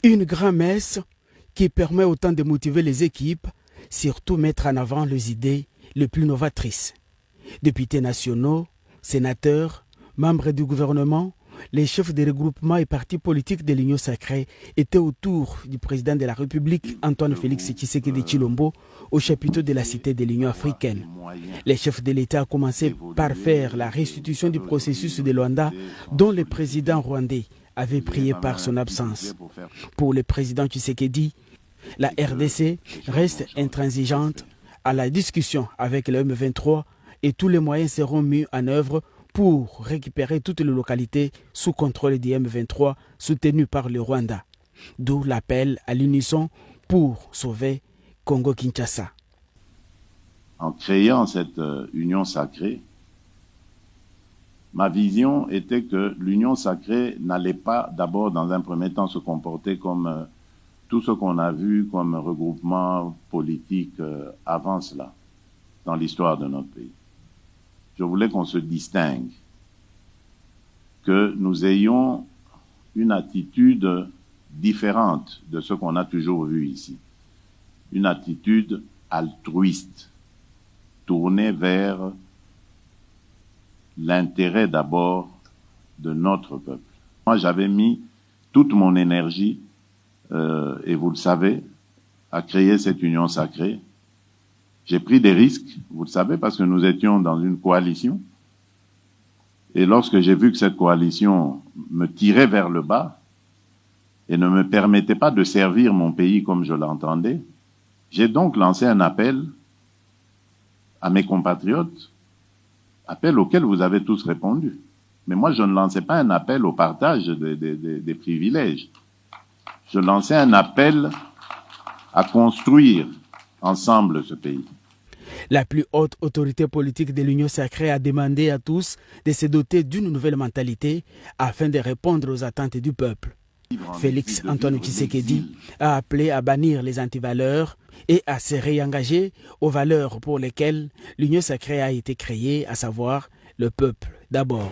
Une grand-messe qui permet autant de motiver les équipes, surtout mettre en avant les idées les plus novatrices. Députés nationaux, sénateurs, membres du gouvernement, les chefs des regroupements et partis politiques de l'Union sacrée étaient autour du président de la République, Antoine Félix Tshisekedi Tshilombo, au chapiteau de la Cité de l'Union africaine. Les chefs de l'État ont commencé par faire la restitution du processus de Luanda, dont le président rwandais avait prié par son absence. Pour le président Tshisekedi, la RDC reste intransigeante à la discussion avec le M23 et tous les moyens seront mis en œuvre pour récupérer toutes les localités sous contrôle du M23 soutenues par le Rwanda. D'où l'appel à l'unisson pour sauver Congo-Kinshasa. En créant cette union sacrée, ma vision était que l'union sacrée n'allait pas d'abord dans un premier temps se comporter comme tout ce qu'on a vu comme regroupement politique avant cela dans l'histoire de notre pays. Je voulais qu'on se distingue, que nous ayons une attitude différente de ce qu'on a toujours vu ici. Une attitude altruiste, tournée vers l'intérêt d'abord de notre peuple. Moi, j'avais mis toute mon énergie, et vous le savez, à créer cette union sacrée. J'ai pris des risques, vous le savez, parce que nous étions dans une coalition. Et lorsque j'ai vu que cette coalition me tirait vers le bas et ne me permettait pas de servir mon pays comme je l'entendais, j'ai donc lancé un appel à mes compatriotes, appel auquel vous avez tous répondu. Mais moi, je ne lançais pas un appel au partage des privilèges. Je lançais un appel à construire ensemble ce pays. La plus haute autorité politique de l'Union sacrée a demandé à tous de se doter d'une nouvelle mentalité afin de répondre aux attentes du peuple. Félix Antoine Tshisekedi a appelé à bannir les antivaleurs et à se réengager aux valeurs pour lesquelles l'Union sacrée a été créée, à savoir le peuple d'abord.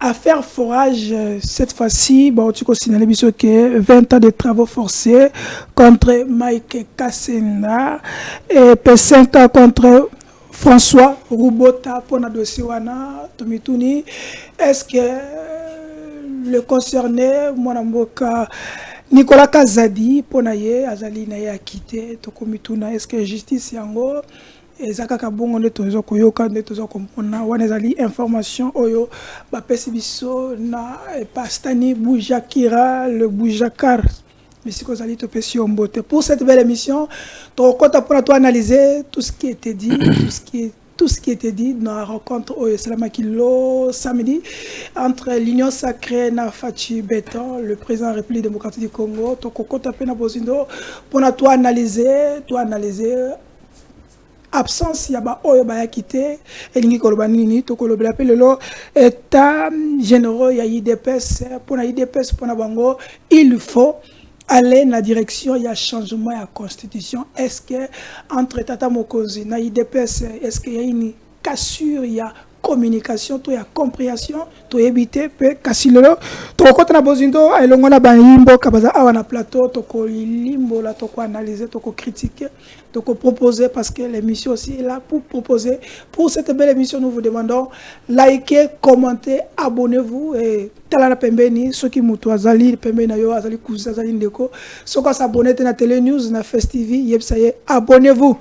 Affaire forage, cette fois-ci, bon, tu peux signaler que 20 ans de travaux forcés contre Mike Kassenda et P5 contre François Roubota pour notre dossier wana Tomituni. Est-ce que le concerné, Mwanamboka Nicolas Kazadi, pour naye, Azali naye a quitté Tokomituna, est-ce que justice yango? Ezaka bongo ne tozo koyoka ne tozo kompona wana ezali information oyo bapesi biso na Pastani Boujakira le Boujakar merci kozali topesi mbote pour cette belle émission tokota pour toi analyser tout ce qui était dit tout ce qui était dit dans la rencontre au Salamakilo samedi entre l'Union sacrée na Fachi Beton, le président de la République démocratique du Congo, tokota pena bozindo pour toi analyser absence yaba oyo ba quitté elingi koloba nini to koloba lelo état généraux ya IDPS pour na IDPS pour na bango il faut aller dans la direction il y a changement à constitution est-ce que entre Tata Mokozi na IDPS est-ce qu'il y a une cassure il y a communication to ya compréhension to éviter pe kasilolo to kota na bozindo elongo na bayimbo kabaza awa na plateau to ko limbo la to ko analyser to ko critiquer to ko proposer parce que l'émission aussi est là pour proposer pour cette belle émission nous vous demandons likez commenter abonnez-vous et talana pembeni ceux qui mutu azali pembeni na yo azali kuza azali ndeko soko s'abonner na Télé News na Fest TV yebsaye abonnez-vous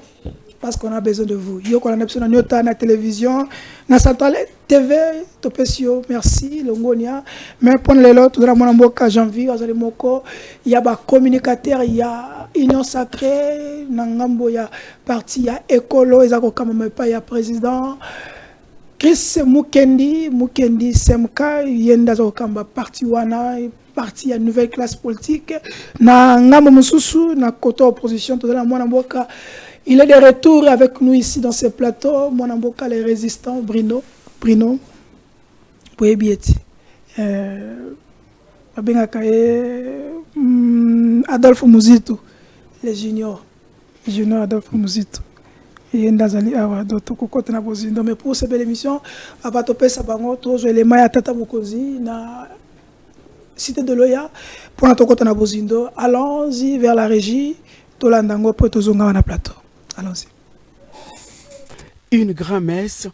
parce qu'on a besoin de vous. Yo qu'on a besoin de la télévision, na centrale TV, topesio, merci, Longonia. Mais pour les autres, tout le monde a janvier, il y a des communicateurs, il y a Union Sacrée, Nangambo, il y a parti, il y a Écolo, il y a quand il y a président. Chris Mukendi, Semka, il y a un parti wana, parti à nouvelle classe politique. Na ngamo mususu, na koto opposition, tout le monde Il est de retour avec nous ici dans ce plateau. Mon amboka les résistants, Bruno, Boyebieti. Adolphe Muzito, les juniors Adolphe Muzito. Mais pour cette belle émission, à Batopé Sabango, tous les éléments à Tata Mokozi, na Cité de Loya, pour notre côté na Bozindo, allons-y vers la régie, Tolandango, pour Tozonga na plateau. Allons-y. Une grand-messe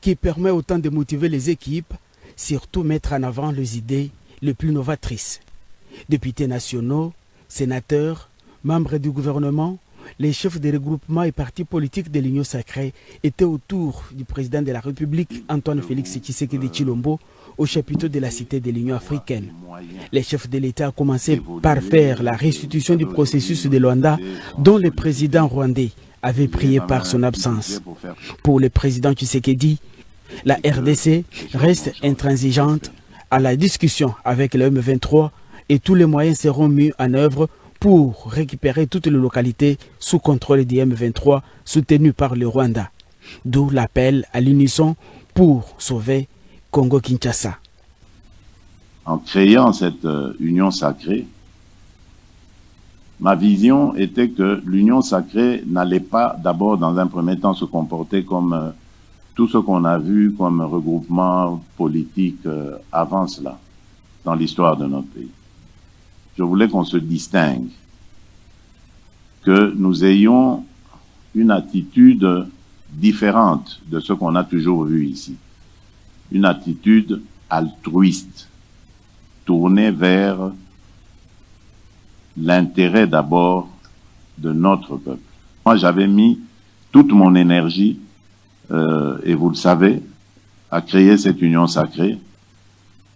qui permet autant de motiver les équipes, surtout mettre en avant les idées les plus novatrices. Députés nationaux, sénateurs, membres du gouvernement, les chefs des regroupements et partis politiques de l'Union sacrée étaient autour du président de la République, Antoine Félix Tshisekedi Tshilombo, au chapiteau de la Cité de l'Union africaine. Les chefs de l'État ont commencé par faire la restitution du processus de Luanda, dont le président rwandais avait prié par son absence. Pour le président Tshisekedi, la RDC reste intransigeante à la discussion avec le M23 et tous les moyens seront mis en œuvre pour récupérer toutes les localités sous contrôle du M23 soutenues par le Rwanda. D'où l'appel à l'unisson pour sauver Congo-Kinshasa. En créant cette union sacrée, ma vision était que l'union sacrée n'allait pas d'abord dans un premier temps se comporter comme tout ce qu'on a vu comme regroupement politique avant cela, dans l'histoire de notre pays. Je voulais qu'on se distingue, que nous ayons une attitude différente de ce qu'on a toujours vu ici. Une attitude altruiste, tournée vers l'intérêt d'abord de notre peuple. Moi, j'avais mis toute mon énergie, et vous le savez, à créer cette union sacrée.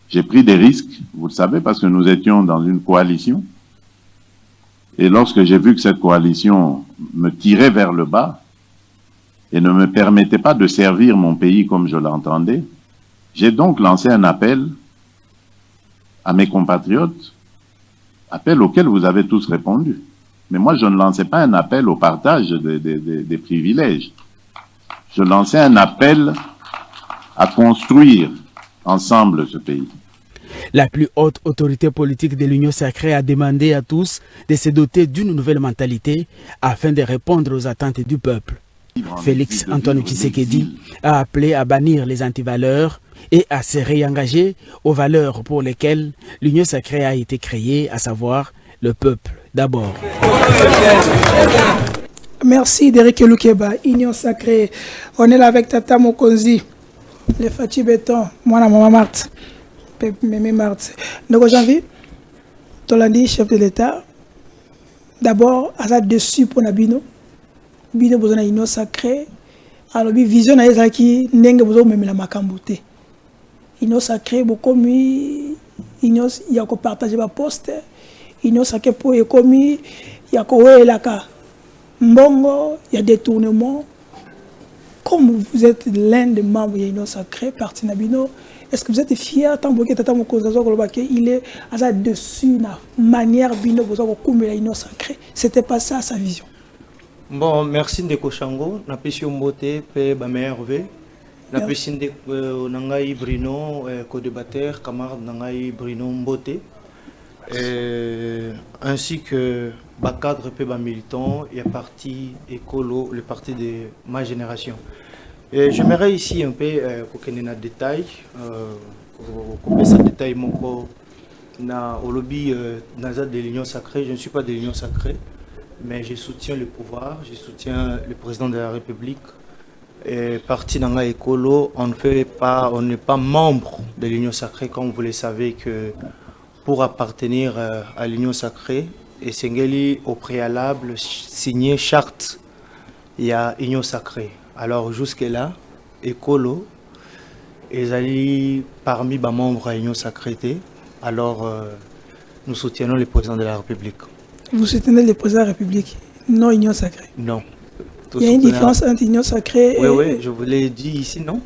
J'ai pris des risques, vous le savez, parce que nous étions dans une coalition. Et lorsque j'ai vu que cette coalition me tirait vers le bas et ne me permettait pas de servir mon pays comme je l'entendais, j'ai donc lancé un appel à mes compatriotes, appel auquel vous avez tous répondu. Mais moi, je ne lançais pas un appel au partage des privilèges. Je lançais un appel à construire ensemble ce pays. La plus haute autorité politique de l'Union sacrée a demandé à tous de se doter d'une nouvelle mentalité afin de répondre aux attentes du peuple. Félix Antoine Tshisekedi a appelé à bannir les antivaleurs et à se réengager aux valeurs pour lesquelles l'Union sacrée a été créée, à savoir le peuple d'abord. Merci Derek Lukeba, Union sacrée. On est là avec Tata Mokonzi, le Fati Béton, moi la maman Marthe, Mémé Marthe. Donc janvier, Tolandi, chef de l'État, d'abord, à ça dessus pour Nabino. Bino besoin d'union sacrée. Alors, vision à Ezaki, n'engue besoin même la makamboute. Union sacrée, beaucoup mis, union, il y a qu'à partager ma poste. Union sacrée pour y commis, il y a qu'à la ka. Mbongo, il y a détournement. Comme vous êtes l'un des membres de l'Union sacrée, parti Nabino, est-ce que vous êtes fier tant que Tata Mokozazo il est à ça dessus, la manière Bino besoin de la Union sacrée? C'était pas ça sa vision. Bon, merci Ndeko Shango, na pesi mbote pe ba merve. Na pesi Ndeko nangai Bruno co-débatteur, camarade nangai Bruno Mbote. Ainsi que ba cadre pe ba militant et parti écolo, le parti de ma génération. J'aimerais ici un peu qu'on ait un détail, qu'on ait un détail moko na au lobby de l'Union sacrée. Je ne suis pas de l'Union sacrée, mais je soutiens le pouvoir, je soutiens le président de la République. Et parti dans la écolo, on n'est pas membre de l'Union sacrée, comme vous le savez que pour appartenir à l'Union sacrée, et Sengeli au préalable signé charte, il y a Union sacrée. Alors jusque-là, écolo, ils allaient parmi les membres de l'Union sacrée. Alors nous soutenons le président de la République. Vous soutenez le président de la République, non Union sacrée? Non. Il y a une différence entre Union sacrée et... Oui, je vous l'ai dit ici, non?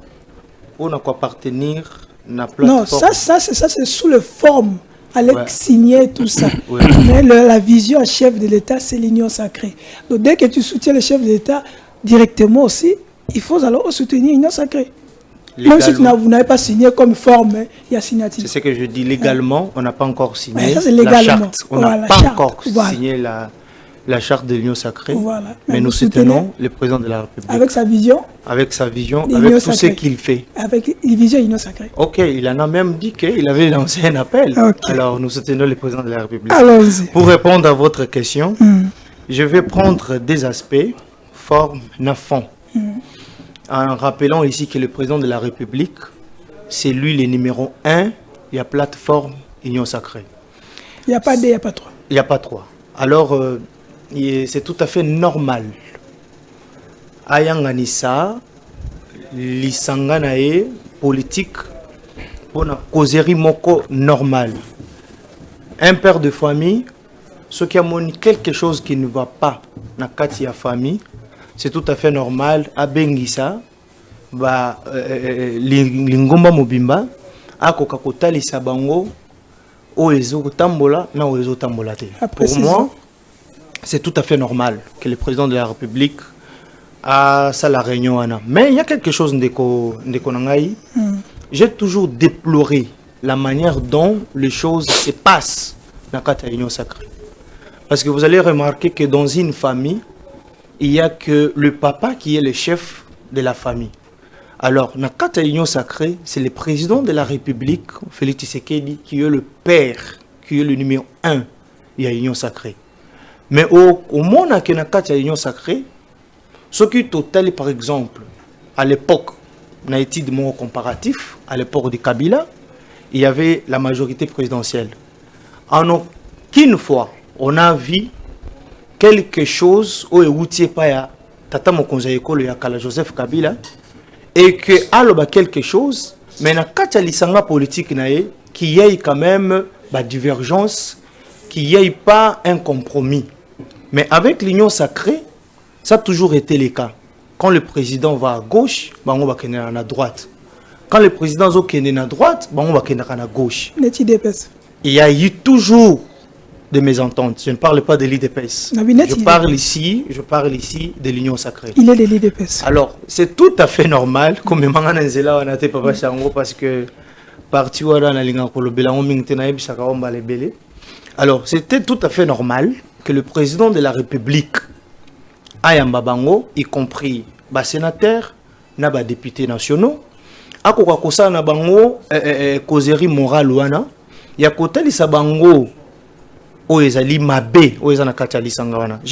On n'a qu'à appartenir à la plateforme. Non, ça c'est sous la forme allait signer tout ça. Mais la vision chef de l'État, c'est l'union sacrée. Donc dès que tu soutiens le chef de l'État directement aussi, il faut alors soutenir l'union sacrée. Même si vous n'avez pas signé comme forme, il y a signature. C'est ce que je dis, légalement, on n'a pas encore signé ça, la charte. On n'a pas encore signé la charte de l'union sacrée. Voilà. Mais nous soutenons le président de la République. Avec sa vision. Avec sa vision, avec tout ce qu'il fait. Avec une vision l'union sacrée. Ok, il en a même dit qu'il avait lancé un appel. Alors nous soutenons le président de la République. Allons-y. Pour répondre à votre question, je vais prendre des aspects, forme, fond. En rappelant ici que le président de la République, c'est lui le numéro 1, il y a plateforme Union Sacrée. Il n'y a pas 2, il n'y a pas 3. Il n'y a pas 3. Alors, c'est tout à fait normal. Ayanganisa, l'isanganae politique, pour la causerie moko normal. Un père de famille, ce qui a montré quelque chose qui ne va pas dans la famille, c'est tout à fait normal. À Bengisa, Lingomba Mobimba, à Kokakota, Lissabango, Oezo Tambola, na Oezo Tambola. Pour moi, c'est tout à fait normal que le président de la République a ça la réunion. Mais il y a quelque chose de Konangaï. J'ai toujours déploré la manière dont les choses se passent dans la réunion sacrée. Parce que vous allez remarquer que dans une famille, il n'y a que le papa qui est le chef de la famille. Alors, dans la réunion sacrée, c'est le président de la République, Félix Tshisekedi, qui est le père, qui est le numéro 1 de la réunion sacrée. Mais au monde qui est dans la réunion sacrée, ce qui est total, par exemple, à l'époque, on a étudié mon comparatif, à l'époque de Kabila, il y avait la majorité présidentielle. En aucune fois, on a vu quelque chose où il pas ya tata mokonza ekolo ya kala Joseph Kabila et que aloba quelque chose mais na kati lisanga politique nae qui y ait quand même ba divergence, qui y ait pas un compromis. Mais avec l'union sacrée, ça a toujours été le cas. Quand le président va à gauche, bango va kende à droite. Quand le président zo kende à droite, bango va kende à gauche. Il y a eu toujours de mésententes. Je ne parle pas de l'IDPS. Je parle ici de l'union sacrée. Il est de l'IDPS. Alors, c'est tout à fait normal, comme Manganzela, on a été papa chango parce que parti wala na linga kolobela on mingtena ebisaka omba lebele. Alors, c'était tout à fait normal que le président de la République ayamba bango, y compris ba sénateurs, na ba députés nationaux, akoka kosa na bango causerie morale wana, ya kotali sa bango j'ai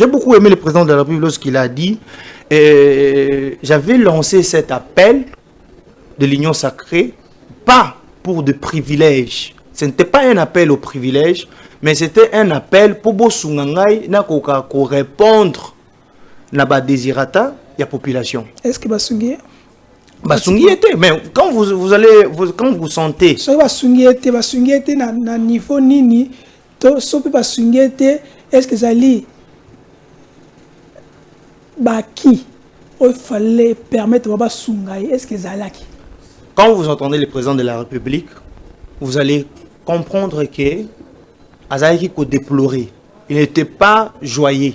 beaucoup aimé le président de la République lorsqu'il a dit j'avais lancé cet appel de l'union sacrée, pas pour de privilèges. Ce n'était pas un appel aux privilèges, mais c'était un appel pour répondre à la désirata de la population. Est-ce que Basungi était, mais quand vous sentez... Basungi était na niveau nini. Est-ce que ça lit qui il fallait permettre de Sungai? Est-ce que ça là qui? Quand vous entendez le président de la République, vous allez comprendre que Azaïki ko déplorer. Il n'était pas joyeux.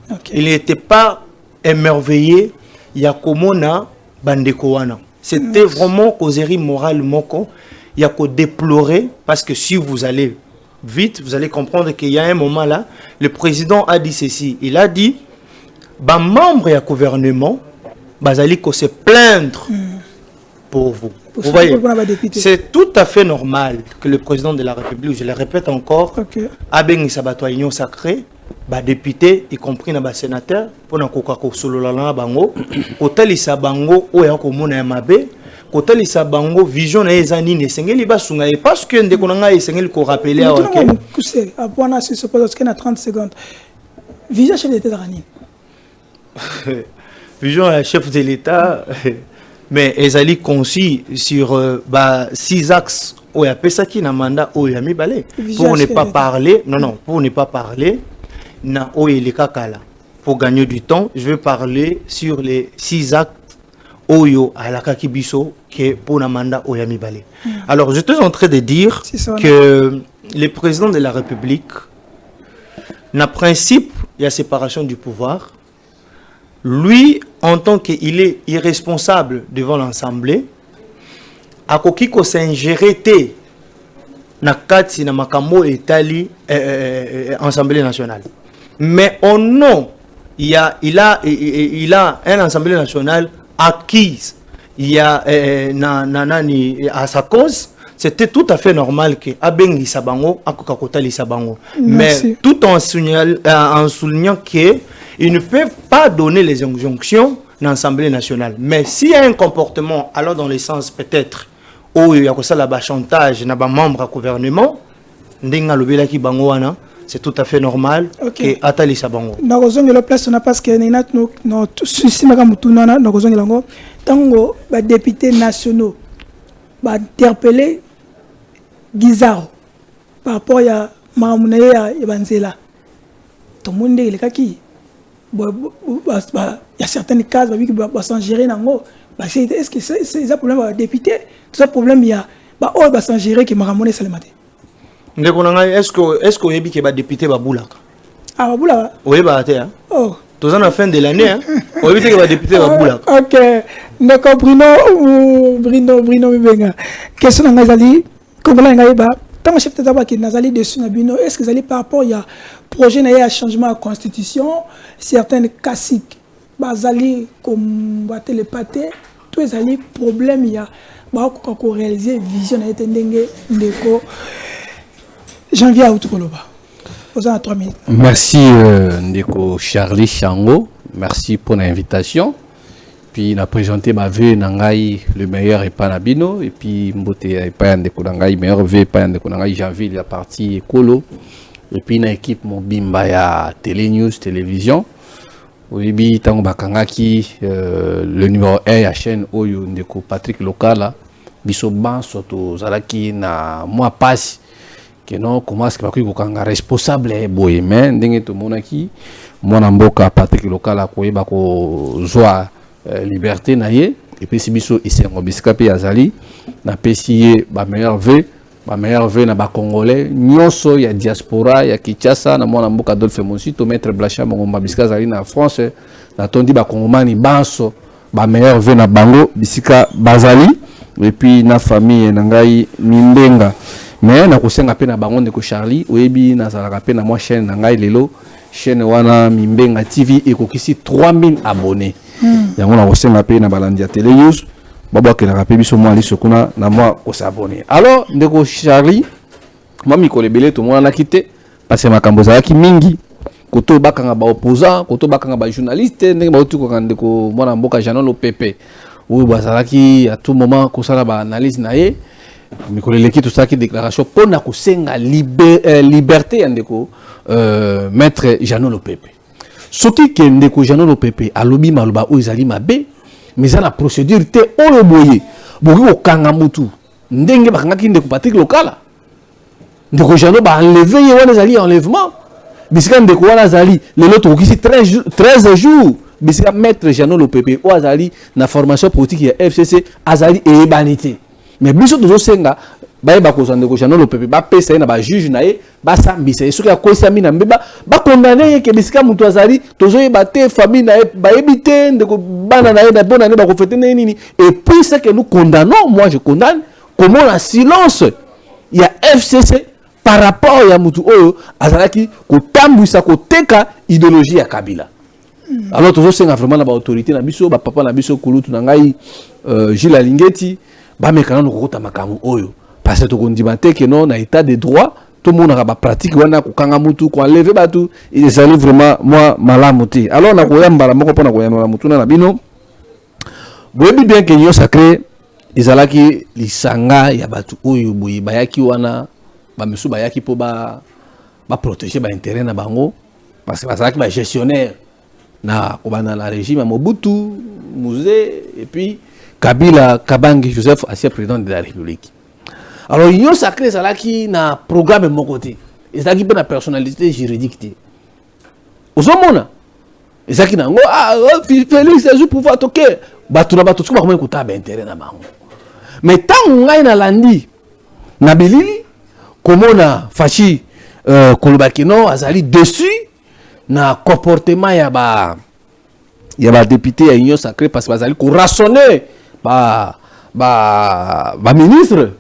Okay. Il n'était pas émerveillé. Yakomona Bandekowana. C'était vraiment causerie morale moko. Yako déplorer parce que si vous allez vite, vous allez comprendre qu'il y a un moment là, le président a dit ceci. Il a dit, membre du gouvernement, bazali ko se plaindre pour vous. Vous voyez, c'est tout à fait normal que le président de la République, je le répète encore, a béni sabato union sacrée, député, y compris na sénateur, pour na kokako solo la bango, kotali sabango oya ko mona mabe. Côté les sabango vision na ezani ne sengeli basunga parce que ndeko nanga esengeli ko rappeler à OK c'est à point là se pose que na 30 secondes vision chef de l'État rani vision chef de l'État mais ezali conçu sur 6 axes o ya pesaki na mandat o ya mibale pour ne pas parler pour ne pas parler na o eleka kala pour gagner du temps je vais parler sur les 6 actes Oyo à la Kakibiso qui est pour Namanda Oyami Balé. Alors, j'étais en train de dire que le président de la République, n'a principe, il y a séparation du pouvoir. Lui, en tant qu'il est irresponsable devant l'Assemblée, a kokiko s'ingérer na kati na makambo etali Assemblée nationale. Mais au nom, il a un Assemblée nationale acquise. Il y a à sa cause, c'était tout à fait normal que Abengi Sabango, Akokakotali Sabango. Mais tout en soulignant qu'ils ne peuvent pas donner les injonctions dans l'Assemblée nationale. Mais s'il y a un comportement, alors dans le sens peut-être où il y a un chantage dans les membres du gouvernement, c'est tout à fait normal que Atali Sabango. Nous avons la place parce que nous avons tango ba députés nationaux ba interpeller Guizaro par rapport à Mamouna ya Banzela. Tout le monde est kaki. Il y a certaines cases qui va s'en gérer nango. Est-ce que c'est un problème à député? Tout ça problème il y a ba oh ba s'en gérer que Mamouna Salemate. Est-ce que vous avez dit que les députés va boulaka? Ah, va boulaka? Oui, bah, oh. Tout à la fin de l'année, vous avez dit que les députés va boulaka. Ok. D'accord, Bruno, Mibenga. Question à Nazali, comment on a tant chef d'État qui Nazali dessus Nabino, est-ce que Nazali par rapport à projet à changement de constitution, certaines classiques, Bazali comme battre les pâtés, tous les alliés problème il y a, qu'on réaliser vision a été ndeko. Janvier à Outokoloba. Vous avez 3 minutes. Merci Ndeko Charlie Chango, merci pour l'invitation. Puis il a présenté ma vue Nangai le meilleur et pas Nabino et puis Mbote et pas Ndeko Nangai meilleur vue pas Ndeko Nangai janvier il a parti écolo et puis une équipe Mobimba ya Télé News télévision. Oui bi tango bakangaki le numéro 1 ya chaîne Oyo Ndeko Patrick Lokala biso ban soto zalaki na moi passe que non comment est-ce que bakui kokanga responsable boye mais ndenge to monaki mwana mboka Patrick Lokala koyeba ko joie liberté naie et puis si biso isengo biskape azali na pesiye ba meilleur vœu na ba congolais nyonso ya diaspora ya Kinshasa na mwana mboka Adolphe Monsito maître Blacha Mongomba biska azali na France na tondi ba kongomani banso ba meilleur vœu na bango bisika bazali et puis na famille na ngai Mindenga mais na kosenga pe na bango Ndeko Charlie oyebi na zalaka pe na moi chaîne na ngai lelo chaîne wana Mimbenga TV ekokisi 3000 abonnés. Yango na kosenga pe na balandi ya Télé News babo ke na rapé biso moi ali sokuna na moi ko s'abonner. Alors Ndeko Charlie moi mikolo ebele to mwana nakite parce que makambo zalaki mingi koto bakanga ba opposant koto bakanga ba journaliste ndenge ba otuko kandeko mwana mboka Jean Lopepe ou bazalaki à tout moment ko sala ba analyse na ye mikolo leki tout ça qui déclaration pour na kosenga liberté ndeko maître Jean Lopepe. Soki ke Ndeko Jean Lopepe alobi maloba o ezali mabe mais ça la procédure te oyo boye boki kokanga mutu ndenge bakangaki Ndeko Patrick Lokala Ndeko Jean ba enlever ye wana ezali enlèvement bisika Ndeko wana ezali lelo tokisi 13 jours bisika maître Jean Lopepe o azali na formation politique ya FCC azali ebanité mais biso tozosenga bayeba kozwa Ndeko Jean Lopepe bapesa ye na ba juge na ye basambisa ye soki akosami na mbeba bakondane ye ke bisika mutu azali tozoyeba te famille na ye bayebi te ndeko bana na ye na bonne année bakofete nini et puis ce que nous condamnons moi je condamne comment la silence il y a FCC par rapport ya mutu oyo azalaki kotambwisa koteka idéologie ya Kabila. Alors tozosenga vraiment na ba autorité na biso ba papa na biso kulutu na ngai Gilles Alingeti ba mekana no kokota makambo oyo parce que to kondimate que non na état de droit tout le monde a pratique wana kokanga mutu ko enlever batu ils allaient vraiment moi malamuti. Alors na koyamba la moko pona koyamba mutu na bino boyebi bien que nyo sacré ezalaki lisanga ya batu oyo boyi bayaki wana ba mesu bayaki po ba protéger ba intérêt na bango parce que bazalaki ba gestionnaire na kobana la régime Mobutu Musée et puis Kabila Kabange Joseph ancien président de la République. Alors union sacrée zalaki na programme mon côté ezalaki pe na personnalité juridique te ozomona ezalaki nango Félix azu pouvoir toquer bato na bato tuko ba kokuta ba intérêt na bango. Mais tant ngai na landi na bilili komona fachi kolobakino azali dessus na comportement ya ba député ya Union Sacrée parce que bazali ko rationner ba ministre.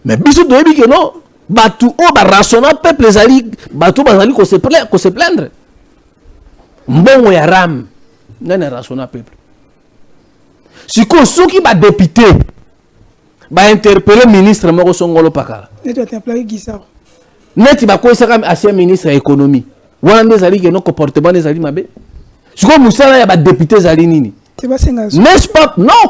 Mais biso doyebi que non batu o ba rationner peuple ezali batu bazali ko se plaindre. Mbongo ya ram nana rationner peuple. Siko soki ba député ba interpeller ministre moko songolo pakala. Net interpeller Guizaro. Net ba ko saka ancien ministre économie. Wana ndezali que non comportement ezali mabe. Siko musala ya ba député zali nini? N'est-ce pas? Non,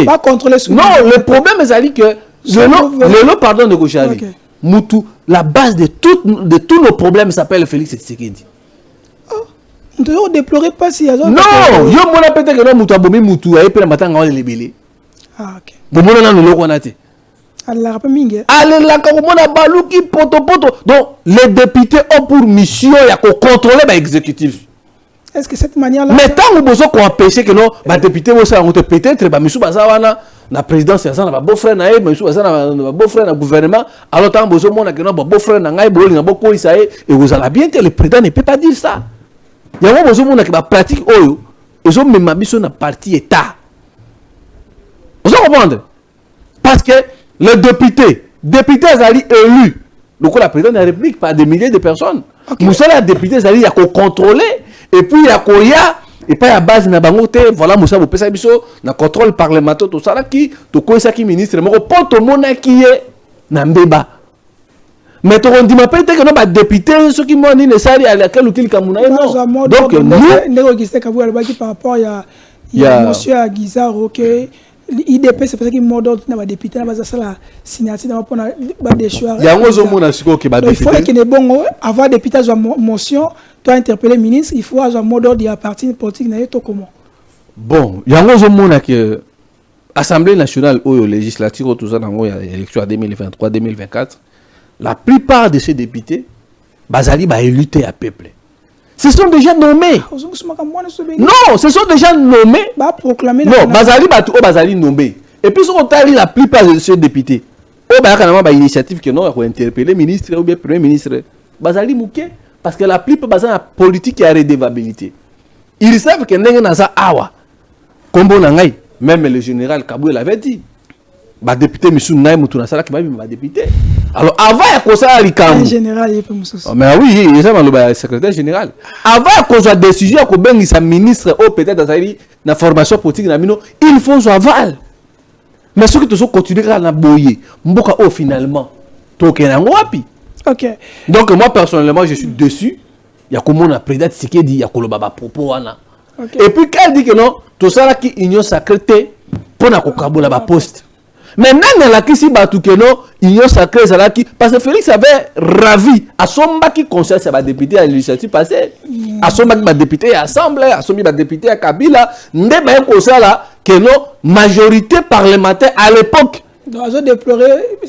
pas contrôler. Non, le problème est que le pardon de Gauchali. Okay. Moutou, la base de tous nos problèmes s'appelle Félix Tshisekedi. On ne déplorer pas si non, yo mona peut-être que non Moutou abomi Moutou et puis le matin on les libérer. Ah OK. Bon mona na loko na te. Allah pas mingi. Allez la ka mona baluki poto. Donc les députés ont pour mission ya ko contrôler l'exécutif. Est-ce que cette manière-là... Mais tant que vous avez empêché que non, les députés peut-être, monsieur Bazawana, la présidence, c'est un beau-frère, monsieur Bazawana, beau-frère, le gouvernement, alors tant que vous avez que non, beau-frère, et vous allez bien que le président ne peut pas dire ça. Il y a un besoin de pratique, ils ont même mis sur la partie État. Vous comprenez? Parce que le député est élu, donc la présidente de la République par des milliers de personnes. Nous sommes les députés, il y a qu'on contrôler. Et puis il y a Koya, et puis à base na bangote, voilà Moussa Bopesa biso, na contrôle parlementaire tout ça là qui, to ko qui ministre, mais pour tout le monde qui est na mbeba. Mais tu on dit ma peut-être que non ba député ceux qui m'ont dit nécessaire à laquelle outil kamuna non. Donc nous registre ka vous albaki par rapport ya monsieur Guizaro que l'IDP c'est parce qu'il mordor na ba député na ba ça la signature na pour na ba déchoir. Ya ngozo mona siko ke ba député. Il faut que ne bon avoir député à motion doit interpeller le ministre, il faut avoir un mot d'ordre à partir politique comment. Bon, il y a un moment que l'Assemblée nationale ou législative tout ça dans l'élection 2023-2024, la plupart de ces députés bazali ba élu à peuple. Ce sont déjà nommés. Non, ce sont déjà nommés. Non, bazali nommé. Et puis on t'a la plupart de ces députés. Oh bah quand même initiative que non, pour interpeller ministre ou bien premier ministre. Bazali mouké. Parce que la plupart de la politique est à redevabilité. Ils savent que n'est pas awa. Comme même le général Kabou l'avait dit. Les députés Missou Naï Moutouna Sala qui m'a député. Alors avant il y a le général il peut Moussa. Mais oui, il y a le secrétaire général. Avant qu'il y ait décision que ben sa ministre ou peut-être dans la formation politique il faut son aval. Mais ceux qui te sont continuer à la boyer, mboka au finalement. Token wapi. Ok. Donc moi personnellement je suis dessus. Il y a comme on a président Tshisekedi, il y a Kolobaba Popo wana. Et puis quand elle dit que non, tout ça là qui union sacrée pour na kokabola ba poste. Mais même la qui si batu que non, union sacrée ça là qui parce que Félix avait ravi à son qui conseil ça va député à l'initiative passée. À son qui va député à assemblée, à son qui va député à Kabila, ndé ba ko ça là que non majorité parlementaire à l'époque. Ils ont déploré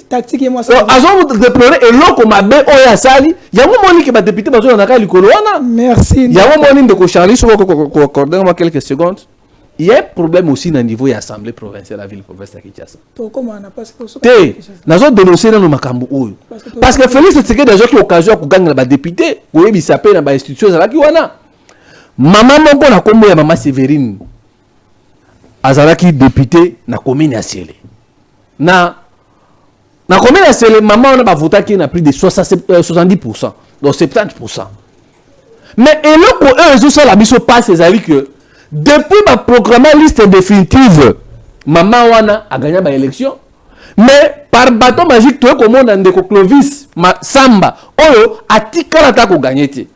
tactique et moi ça. Ils ont déploré et l'eau comme abbé oya sali. Il y a un moment qui va député parce qu'on a qu'à l'icoloana. Merci. Il y a un moment de Charlie sur accordez-moi quelques secondes. Il y a un problème aussi dans le niveau de l'Assemblée provinciale de la ville provinciale de Kinshasa. Comment on a pas nous avons dénoncé dans nos makambo. Parce que Félix Tshisekedi des gens qui ont occasion de gagner les députés, ou ils s'appellent dans l'institution de la Kiwana. Maman mon na kombo ya maman Séverine. Azalaki député na commune à Cielé. Na commune à Cielé, maman on a voté qui a plus de 70%, donc 70%. Mais et là pour eux ils ont la mission passe ces alliés que depuis ma programme liste définitive, maman wana a gagné l'élection. Mais par bâton magique, tu es comme on a un Clovis, Samba, Oyo, a tika la ko gagné.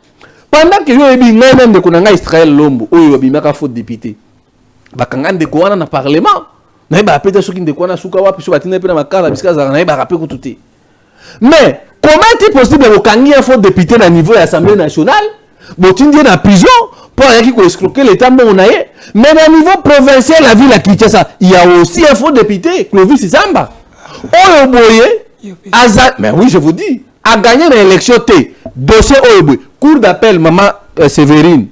Pendant que yo ebi ngana ndeko na Israël Lombo, Oyo bimaka faute député. Bakanga ndeko wana na parlement. Na ba peta soki ndeko wana suka wapi so batina pe na makala bisika za na ba rapé ko tuté. Mais comment est-il possible de kangi un faute député na niveau de l'Assemblée nationale? Botindi na prison pour aller qui escroquer l'état monaye. Mais au niveau provincial, la ville à Kinshasa, il y a aussi un faux député, Clovis Samba. Oyoboye, mais oui, je vous dis, a gagné l'élection T. Dossier Oyoboye, cour d'appel, maman Séverine,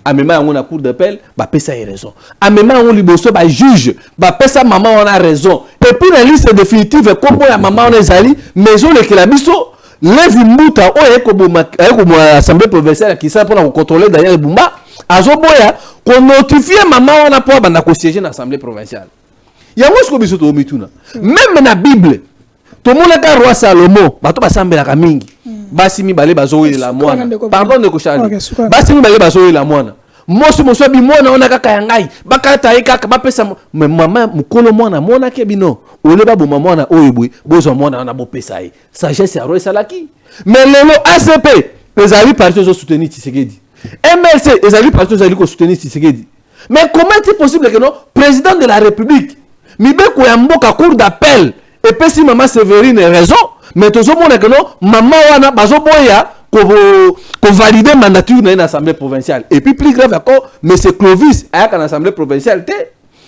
a même on a cour d'appel bah pesa raison a même on liboso bah juge bah pesa maman on a raison et puis la liste définitive comme la maman on est allé maison le la biso lève muta o comme assemblée provinciale qui ça pour contrôler d'ailleurs bumba azoboya qu'on notifie maman on a pour banda ko siéger dans l'assemblée provinciale ya moi ce que biso to mituna même na bible tout le monde a roi Salomon bato basambela ka mingi basi mibale bazowe la mwana pardon de koshali basi mibale bazowe la mwana moso bi mwana ona kaka yangai bakata ikaka bapesa mama mukolo mwana mwana ke bino ole ba boma mwana oyebwe bozo mwana na bopesa yi sagesse ya roi salaki mais lelo ACP ezali parti zo soutenir Tshisekedi MLC ezali parti zo ko soutenir Tshisekedi mais comment est possible que non président de la République mibeko ya mboka cour d'appel et puis si maman Séverine a raison mais tout le monde que non maman wana bazoboya ko valider mandature dans l'assemblée provinciale et puis plus grave encore monsieur Clovis a une assemblée provinciale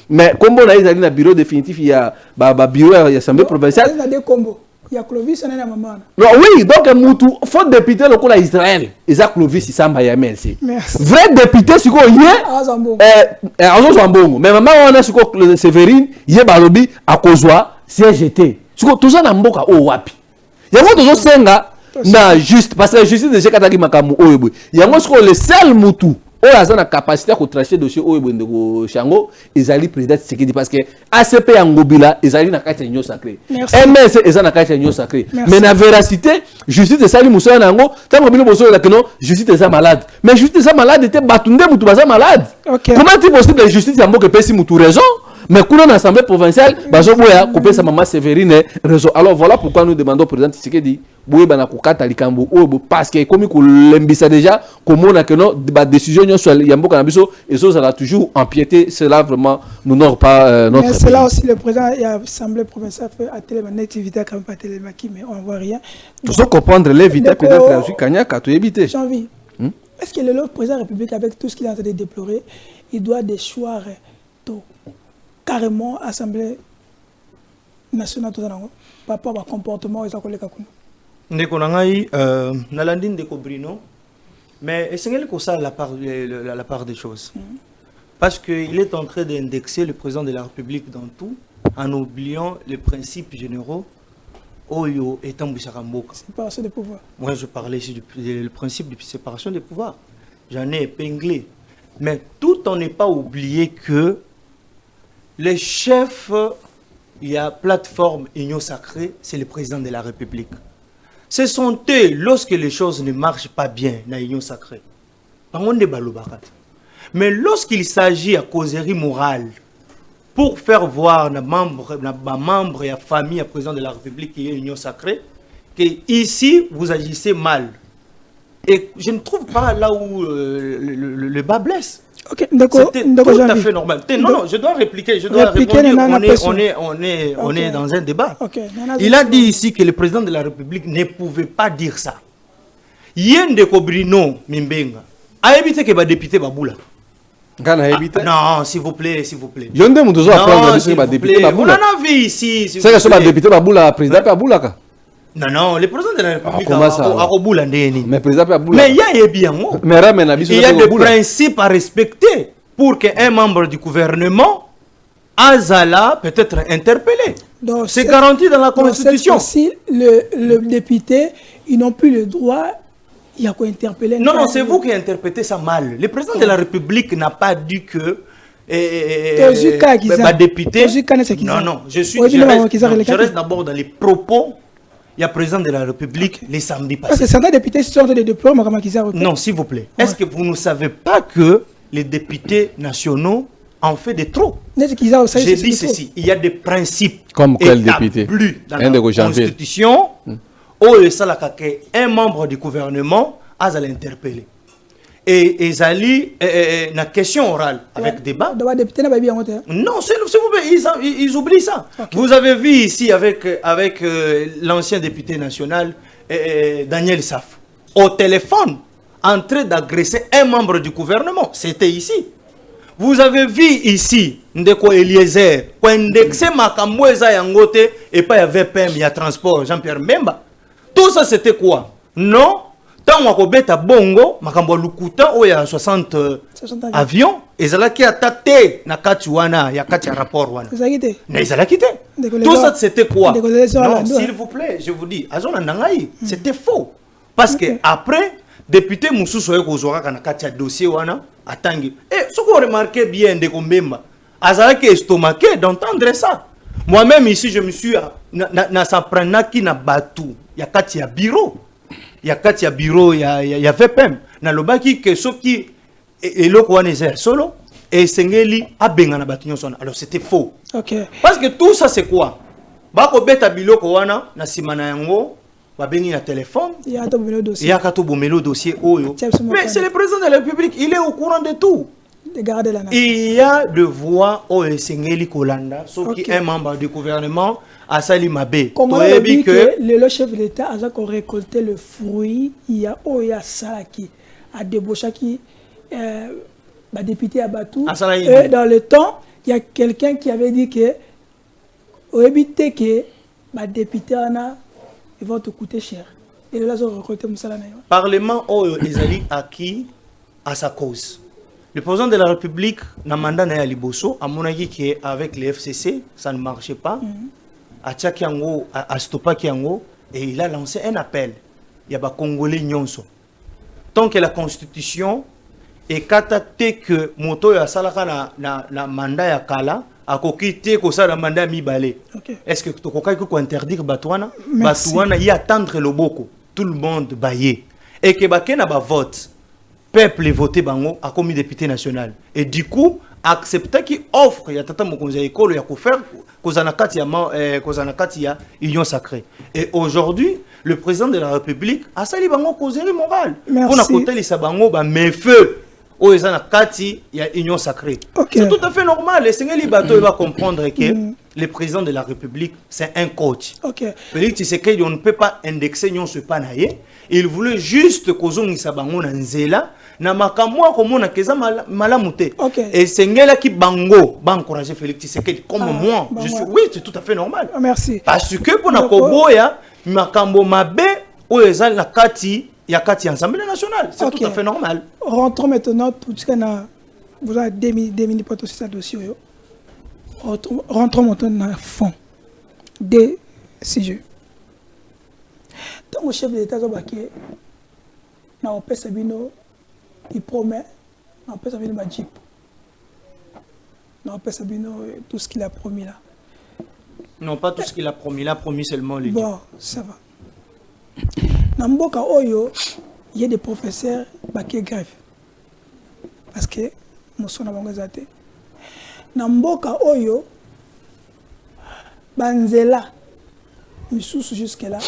mais comme on a eu un bureau définitif il y a bureau de l'assemblée provinciale il y a des combos il y a Clovis et la maman non oui donc mutu faut député le à Israël ils a Clovis ils samba ya MLC vrai député c'est quoi Azambongo mais maman on a ce que Séverine yé balobi à kozwa CGT ce que tout ça na mboka o wapi yango tozo senga na juste parce que la justice déjà kataki makamu oyebwe yango ce que le seul mutu o aza na capacité ko tracher dossier oyebwe ndeko Shango ezali président Tshisekedi parce que ACP yangobila ezali na kati ya union sacrée MS ezali na kati ya union sacrée mais na véracité justice ezali musala nango tango bino boso la que non justice est malade mais justice est malade était batunde mutu baza malade comment est possible la justice ya mboka pesi mutu raison mais quand on a l'Assemblée provinciale, bazoboya couper sa maman Séverine réseau. Alors voilà pourquoi nous demandons au président Tshisekedi boye bana kokata likambo parce que comme ko lembisa déjà comme on a que non ba décision sur yamboka na biso et ça va toujours empiéter cela vraiment nous n'aurons pas notre mais c'est là aussi le président et l'Assemblée provinciale fait à télé activité quand même pas télémaki mais on voit rien. Tout ça comprendre les vitesses peut-être la Kanyaka to éviter. Janvier. Est-ce que le président de la République avec tout ce qu'il est en train de déplorer, il doit déchoir tout carrément Assemblée nationale tout ça par rapport au comportement des collègues kakuna ndeko nangai nalandi ndeko Bruno mais essayez que ça la part des choses parce que il est en train d'indexer le président de la République dans tout en oubliant les principes généraux oyo étant Boucharamboka séparation des pouvoirs. Moi je parlais ici du principe de séparation des pouvoirs, j'en ai épinglé mais tout en n'est pas oublié que les chefs, il y a plateforme Union Sacrée, c'est le président de la République. Ce sont eux, lorsque les choses ne marchent pas bien dans l'Union Sacrée. Mais lorsqu'il s'agit à causerie morale, pour faire voir les membres et la famille, le président de la République qui est l'Union Sacrée, que ici, vous agissez mal. Et je ne trouve pas là où le bas blesse. Ok, d'accord. C'était tout à fait normal. Non, je dois répliquer. Je dois répondre. On est dans un débat. Okay. Il a dit ici que le président de la République ne pouvait pas dire ça. Yende Kobrino Mimbenga a évité que les députés Baboula. Non, s'il vous plaît, s'il vous plaît. Yende Moutozo a pris le député Baboula. On en a vu ici. C'est que ce député Baboula, président Baboula. Non, le président de la République mais président mais il y a des principes à respecter pour qu'un membre du gouvernement Azala peut être interpellé. C'est garanti dans la Constitution. Si le député, ils n'ont plus le droit, il y a quoi interpeller. Non, c'est vous qui interprétez ça mal. Le président de la République n'a pas dit que député. Non, je reste d'abord dans les propos. Il y a président de la République les samedis passés. Parce que certains députés sont des déploiements comme Kizar. Non, s'il vous plaît. Est-ce que vous ne savez pas que les députés nationaux en fait des trop? J'ai dit ceci. Il y a des principes comme quel député dans la Constitution où un membre du gouvernement a à l'interpeller. Et Ezali, une question orale avec débat. Non, s'il vous plaît, ils oublient ça. Okay. Vous avez vu ici avec l'ancien député national, Daniel Saf, au téléphone, en train d'agresser un membre du gouvernement. C'était ici. Vous avez vu ici, Ndeko Eliezer, pour indexer Makamweza Yangote, et pas il y avait PM, il y a transport, Jean-Pierre Memba. Tout ça, c'était quoi? Non. tant on beta bongo makambo lukuta o ya 60 avions ezalaki atate na kati wana ya kati ya rapport wana na ezalaki te. Tout ça c'était quoi? Non, s'il vous plaît, je vous dis azona nangai c'était faux parce que après député mususu yo kozwaka na kati ya dossier wana atangi ce qu'on remarquait bien de Kombemba azalaki estomaqué d'entendre ça. Moi-même ici je me suis na sapranaki na batu ya kati ya bureau. Il y a quatre bureaux, il y a VPM. Na lobaki que ce qui est le Kouanézer solo et Sengeli a bengana batignon son. Alors c'était faux. OK. Parce que tout ça c'est quoi? Bako beta biloko wana na simana yango ba bengi na téléphone. Il y a kato bomelo dossier oyo. Mais c'est le président de la République, il est au courant de tout. Il y a de voix au Sengeli Kolanda, sauf qui est membre du gouvernement. Asali Mabe. Comment on dit que le chef de l'État a récolté le fruit, il y a Oya Salaki, a débauché qui député à Batou. Et dans le temps, il y a quelqu'un qui avait dit que au éviter que député ils vont te coûter cher. Et là, ils ont récolté Moussala. Parlement Oyo Ezali acquis à sa cause. Le président de la République n'a mandat à Liboso, à mon avis qu'avec les FCC, ça ne marchait pas. À Stopakiango, et il a lancé un appel. Il y a des Congolais nyonso. Tant que la Constitution est kataté que moto ya salaka na mandat ya kala, a kokité ko ça la mandat mi balé. Est-ce que tu ko interdire Batouana? Batouana y attendre le boko. Tout le monde baillé. Et que bakena ba vote. Peuple voté bango a commis député national. Et du coup, accepter qui offre ya tata mokonzi ya école ya ko faire kozanakati ya union sacrée. Et aujourd'hui, le président de la République a sali bango causerie morale. On a côté les sabango ba mes feux o ezanakati ya union sacrée. C'est tout à fait normal. Et Sengeli Bato va comprendre que le président de la République c'est un coach. Félix Tshisekedi on ne peut pas indexer union ce panaye. Il voulait juste kozongi sabango na nzela. Na makamwa komona keza malamute. Et Sengela qui bango ba encourager Félix Tshisekedi comme moi. Je suis oui, c'est tout à fait normal. Merci. Parce que pour na koboya makambo mabe o ezali na kati ya kati Assemblée nationale, c'est tout à fait normal. Rentrons maintenant tout ce qu'on a vous avez 2 minutes pour tout ce dossier. Rentrons maintenant dans le fond des sujets. Tant que chef de l'État Zobake na opesa bino il promet, on peut savoir le Jeep. On peut savoir tout ce qu'il a promis là. Non, pas tout ce qu'il a promis, il a promis seulement les Bon, ça va. Dans Mboka Oyo, il y a des professeurs qui grève. Parce que nous sommes en Gazate. Dans Mboka Oyo, Banzela, Missous jusque-là,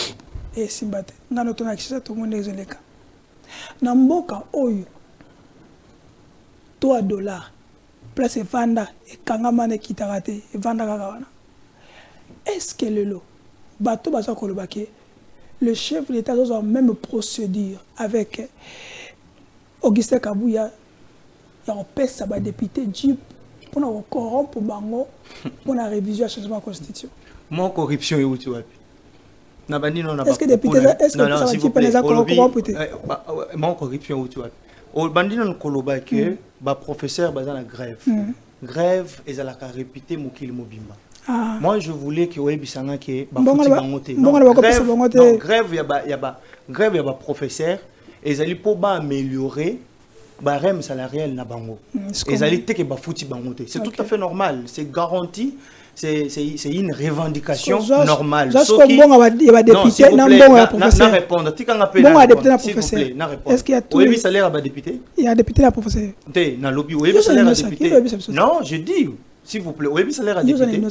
et Simbate. Nous avons accès à tout le monde les cas. Dans Mboka Oyo, $3 place vanda et kangamane kitarate et vanda kakawana. Est-ce que le lot bateau baza kolobake le chef de l'État a la même procédure avec Augustin Kabouya il a pèse ba député Jeep pour na corrompre bango pour la révision changement de constitution. Mon corruption est où tu vois? Est-ce que député est-ce que ça va pas les corrompre? Mon corruption où tu vois? Au bandit non koloba que ba professeur baza na grève. Grève et la réputé mokili mobimba. Moi je voulais que ouais bisanga que ba fouti bangote. Non grève ya ba professeur et ali pour ba améliorer ba rem salarial na bango. Et ali te que ba fouti bangote. C'est tout à fait normal, c'est garanti. C'est une revendication normale. Sauf qu'il y a des députés, non, professeur. Répondre. Est-ce qu'il y a tout le salaire à député? Il y a député à professeur. Dans le lobby, oui, salaire à député. Non, je dis, s'il vous plaît, oui, salaire à député.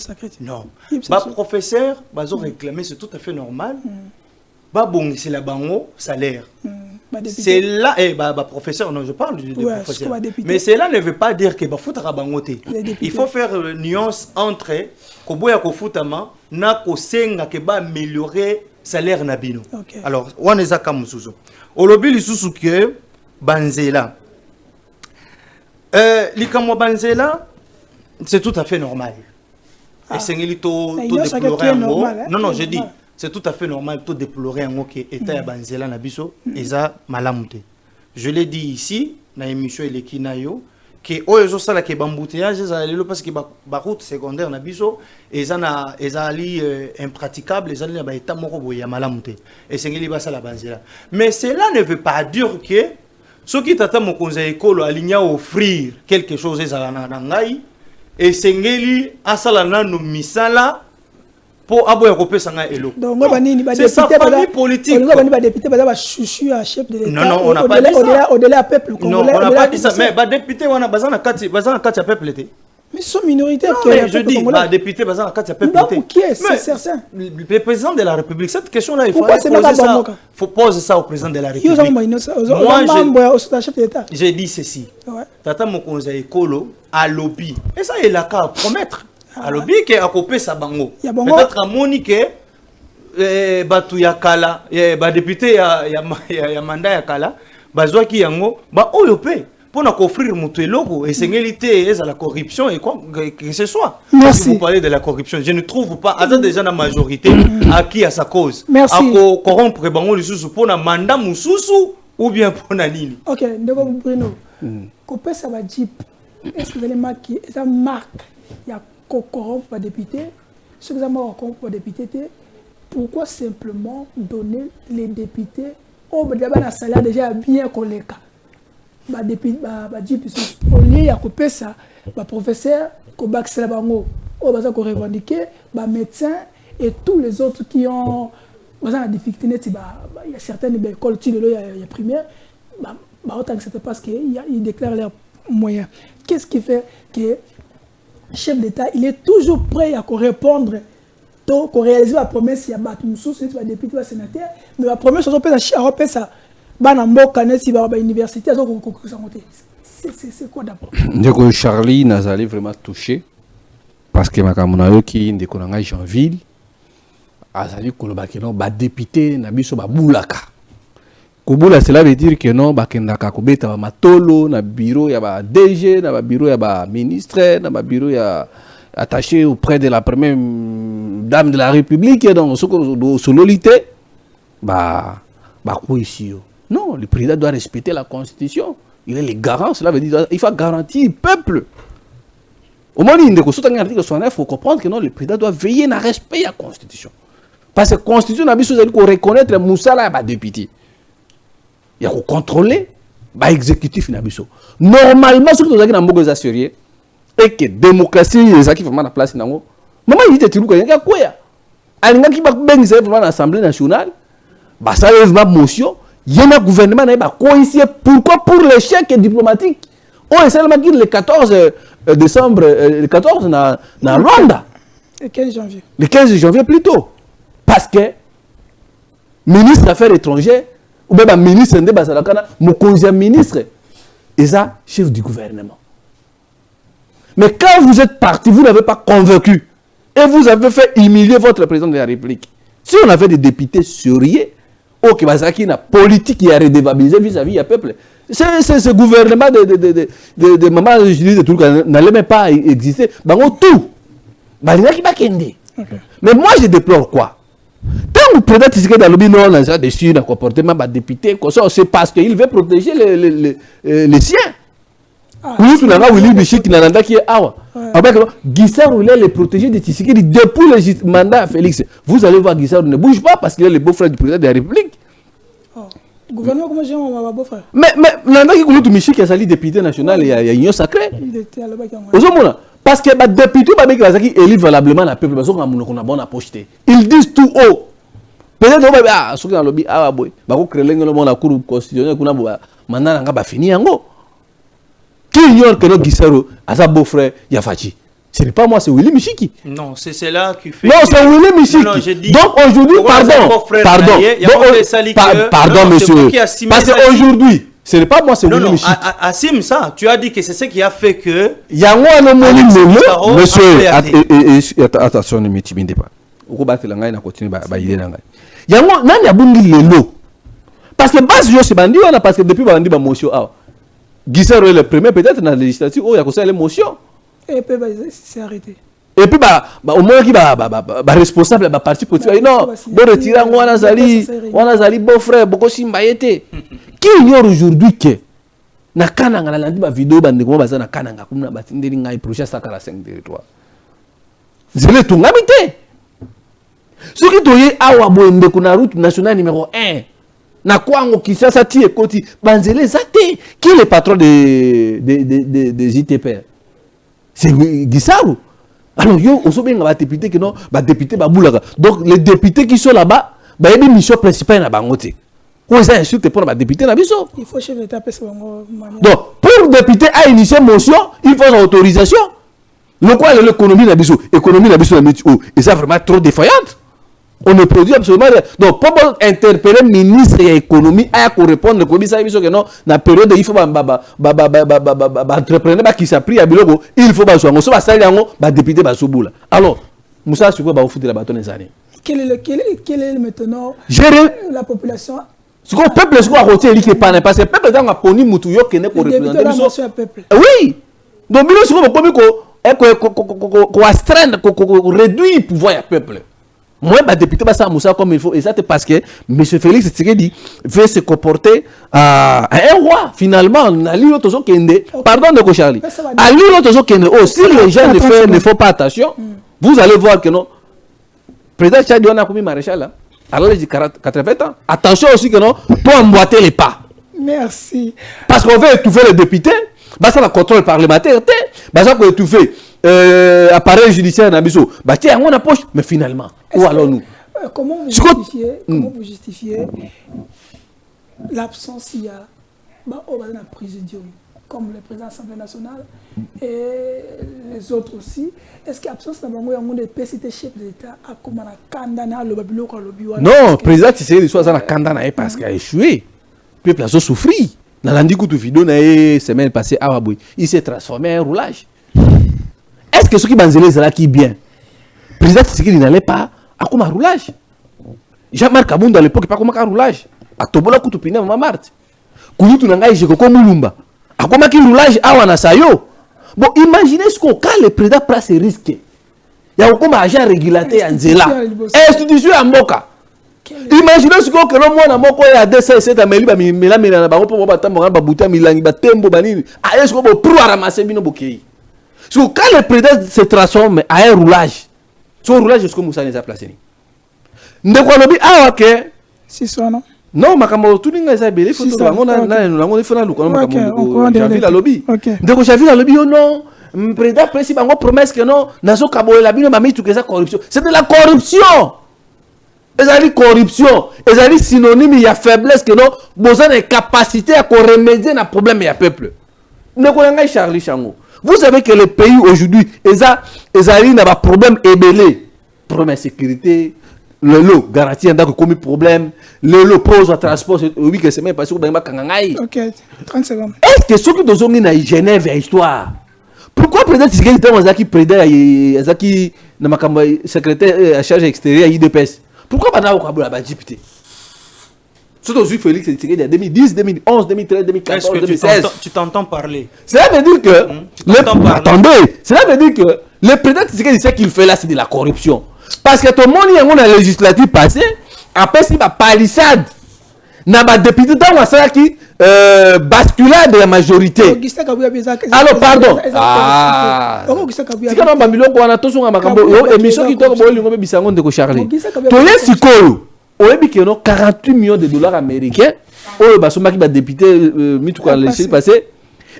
Non. Bah professeur, bah ont réclamé, c'est tout à fait normal. Bah bon, c'est la bango salaire. C'est là, professeur, non, je parle de professeur. Mais cela ne veut pas dire que foutra bangoté. Il faut faire une nuance entre koboya ko futama na ko senga ke ba améliorer salaire nabino. Alors, on est à Kamusuzo. Au lobby lisusu que banzela. Likamo banzela, c'est tout à fait normal. Et c'est to déplorer en gros. Non, je dis c'est tout à fait normal de déplorer un mot qui est état banzela na biso eza malamute. Je l'ai dit ici na émission eleki na yo que oyo sala ke bambouteillage eza lelo parce que ba route secondaire na biso eza na ezali impraticable ezali na ba état moko boya malamute et sengeli ba sala banzela. Mais cela ne veut pas dire que ce qui tata mokonza ekolo alinya offrir quelque chose ezala na ngai et sengeli asala nanu misala pour aboya kopesa nga elo. Donc c'est sa famille politique. On va député ba chouchou à chef de l'État. Non, on n'a pas dit ça. Au-delà peuple congolais. Non, on n'a pas dit ça. Mais ba député wana bazana kati peuple était. Mais ils sont minoritaires. Je dis ba député bazana kati peuple était. Qui est certain? Le président de la République. Cette question là il faut poser ça au président de la République. Moi chef de l'État. J'ai dit ceci. Tata Mokonza Ekolo a lobby. Et ça il a qu'à promettre. A lobby que a copé sa bango. Peut-être à Monique batu ya kala ba député ya mandat ya kala bazwa ki yango ba oyo pe pour na offrir mutu eloko et sengélité et la corruption et quoi que ce soit. Merci. Si vous parlez de la corruption, je ne trouve pas attends déjà la majorité à qui à sa cause. Merci. À corrompre bango lisusu pour na mandat mususu ou bien pour na nini. OK, ndeko Bruno. Copé ça va jeep. Est-ce que vous allez marquer ça marque ya corrompre les députés, ce que ça m'a corrompre les députés, pourquoi simplement donner les députés au salaire déjà bien collé? Au lieu de couper ça, le professeur, le revendiquer, le médecin et tous les autres qui ont la difficulté, il y a certaines écoles, il y a primaire, c'est parce qu'ils déclarent leurs moyens. Qu'est-ce qui fait que chef d'État, il est toujours prêt à répondre, à réaliser la promesse, il y a des députés, des sénateurs, mais la promesse, c'est à ça. C'est quoi d'abord? Donc Charlie n'a allé vraiment touché parce que ma camarade qui est de Janville a allé kolobakeno ba député na biso ba boulaka. Kobula cela veut dire que non ba kendaka kobeta ba matolo na bureau ya ba DG na ba bureau ya ba ministre na ba bureau ya attaché auprès de la première dame de la République donc sololité ba quoi ici. Non, le président doit respecter la Constitution. Il est le garant, cela veut dire qu'il faut garantir le peuple. Au moment où il il faut comprendre que non, le président doit veiller à respect de la Constitution. Parce que la Constitution, il faut reconnaître les moussala et les députés. Il faut contrôler l'exécutif. Normalement, ce que nous avons dans le sérieux et que la démocratie est vraiment la place. Maman, il dit que il y a quoi? Il y a vraiment l'Assemblée nationale. Ça lève ma motion. Il y a un gouvernement qui a coïncidé. Pourquoi? Pour l'échec diplomatique. On essaie de dire le 14 décembre, le 14 dans Rwanda. Le 15 janvier. Le 15 janvier plutôt. Parce que le ministre des Affaires étrangères, ou bien le ministre de Basalakana, mon ministre, est ça chef du gouvernement. Mais quand vous êtes parti, vous n'avez pas convaincu. Et vous avez fait humilier votre président de la République. Si on avait des députés sérieux, ok, Bazaki na politique qui a redévabilisé vis-à-vis du peuple. Ce gouvernement de maman de tout n'allait même pas exister. Bango tout. Balina qui va kende. Mais moi je déplore quoi? Tant que peut-être que dans le lobby non on a dessus dans comportement des députés c'est parce qu'il veut protéger les siens. Oui, tu n'as pas Willy Bichi qui n'a qui est awa. Avec Guissard voulait les protéger de Tshisekedi depuis le mandat à Félix. Vous allez voir Guissard ne bouge pas parce qu'il est le beau-frère du président de la République. Le gouvernement, comment j'ai mon beau-frère? Mais Nanda qui connaît Michi qui a sali député national, il y a union sacrée. Il était à l'Obac. Parce que les députés qui élit valablement le peuple, parce qu'on a bon à pocheter. Ils disent tout haut. Peut-être que ceux qui ont le lobby, boy, ils créent la cour constitutionnelle, maintenant, on va finir en haut. Qui ignore que notre Guissaro a sa beau-frère Yafachi? Ce n'est pas moi, c'est Willy Michiki. Non, c'est là qui fait. Non, c'est Willy Michiki. Non, donc aujourd'hui, pardon, monsieur. Parce qu'aujourd'hui, ce n'est pas moi, c'est Willy Michiki. Assim, ça, tu as dit que c'est ce qui a fait que. Il y a un homonyme, monsieur. Attention, ne m'intimidez pas. Il y a un parce que base je suis bandit, parce que depuis bandit, motion. Guissaro est le premier, peut-être dans la législature, où il y a l'émotion. Et puis, c'est arrêté. Et puis, au moins, qui va responsable de parti politique. Non, bon, retirer, on a zali beau frère, beaucoup simbayete. Qui ignore aujourd'hui que, na kananga, na landi, ma vidéo, bande, comment baza na kananga, comme na batinde, n'inga, projet, ça, 45 territoires. Je l'ai tout habité. Ce qui doit awa boende kuna route nationale numéro 1. Na quoi on qui ça tire côté banzele zate. Qui est le patron des ITP? C'est Guissarou. Alors yo on bien va député que non, ba député ba boulaga. Donc les députés qui sont là-bas, ba y a une mission principale na bangote. Où ça insulte pour ba député na biso. Il faut chef d'état passer donc pour député à initier motion, il faut autorisation. Le quoi l'économie na biso, économie na biso na métier et ça vraiment trop défaillante. On ne produit absolument rien. Donc, pour interpeller le ministre de l'économie, il faut répondre que non, dans la période il faut entrepreneur qui s'apprie à Biloko, il faut que les députés soient alors, Moussa, c'est quoi vous foutez la bâton des années? Quel est maintenant gérer la population? Ce qu'on peuple est rôti et qui pas parce que le peuple dans la poni Moutouyo qui n'est pas représenté. Oui. Donc, il faut réduire le pouvoir du peuple. Moi, le député va Moussa comme il faut. Et ça, c'est parce que M. Félix Tshisekedi veut se comporter à un roi. Finalement, pardon de Charlie. Oh, si les gens ne font pas attention, vous allez voir que non. Le président Tchadi, on a commis maréchal. Alors, il dit 80 ans. Attention aussi que non, pour emboîter les pas. Merci. Parce qu'on veut étouffer les députés. Ça, le contrôle parlementaire. Ça, qu'on étouffer. Appareil judiciaire dans Biso. Tiens, on a poche. Mais finalement, où allons-nous? Comment vous justifiez l'absence il y a au présidium, comme le président de l'Assemblée nationale et les autres aussi? Est-ce qu'il y a absence de PCT chef d'État à comment Kandana le Babylon quand le Biwa? Non, le président Tshisekedi soit dans Kandana parce qu'il a échoué. Puis il a souffert. Dans l'Andikoutou vidéo, la semaine passée, il s'est transformé en roulage. Est-ce que ce qui banzele là qui bien? Le président Tshisekedi n'allait pas à comme un roulage. Jean-Marc Kabounda à l'époque pas comme un roulage. À Tobola Koutupina Mamart. Kouloutou Nangaï Jekoko Moulumba. À comme un roulage à Wanasayo. Bon, imaginez ce qu'on quand le président prend ses risques. Il y a comme un agent régulateur en Zela. Institution à Moka. Imaginez ce qu'on que l'homme a Moko et à 207 à Meliba, Milamina, na Baropo, Batamora, Babouta, Milangi, Batembo, Banini. Ah, est-ce qu'on peut pour ramasser Bino Bokei? Quand le président se transforme à un roulage, son roulage est-ce que Moussa n'est pas placé? Ne crois-tu pas que si ça non? Non, ma camarade, tout le monde est belé. Il faut que nous fait la lobby. Donc j'avais la lobby non. Le président principal a promesse que non. Nazo Kabole la bino mami tout que ça corruption. C'est de la corruption. C'est corruption. C'est synonyme il y a faiblesse que non. Besoin de capacité à remédier à problème il y a peuple. Ne connaissez pas Charlie Chango. Vous savez que le pays aujourd'hui, ils ont un problème ébélé. Problème de sécurité, le lot garantie un commis problème, le lot pose au transport, oui que c'est même parce que vous avez ok, 30 secondes. Est-ce que ceux qui sont dans Genève et histoire, pourquoi le président Tshisekedi est secrétaire à charge extérieure à IDPS? Pourquoi pas la député? Surtout aujourd'hui, Félix Tshisekedi en 2010, 2011, 2013, 2014, 2016. Tu t'entends parler. Cela veut dire que... Attendez, cela veut dire que le président Tshisekedi sait qu'il fait là, c'est de la corruption. Parce que tout le monde, il y a la législative passée, après, c'est la palissade. Il y a des députés qui basculent de la majorité. Alors, pardon. Ah. C'est quand même on a tous un émission qui tombe au Charlie. Tu 48 millions de dollars américains. Oh, bah, ce qui va député, Mitouka, laissé passer.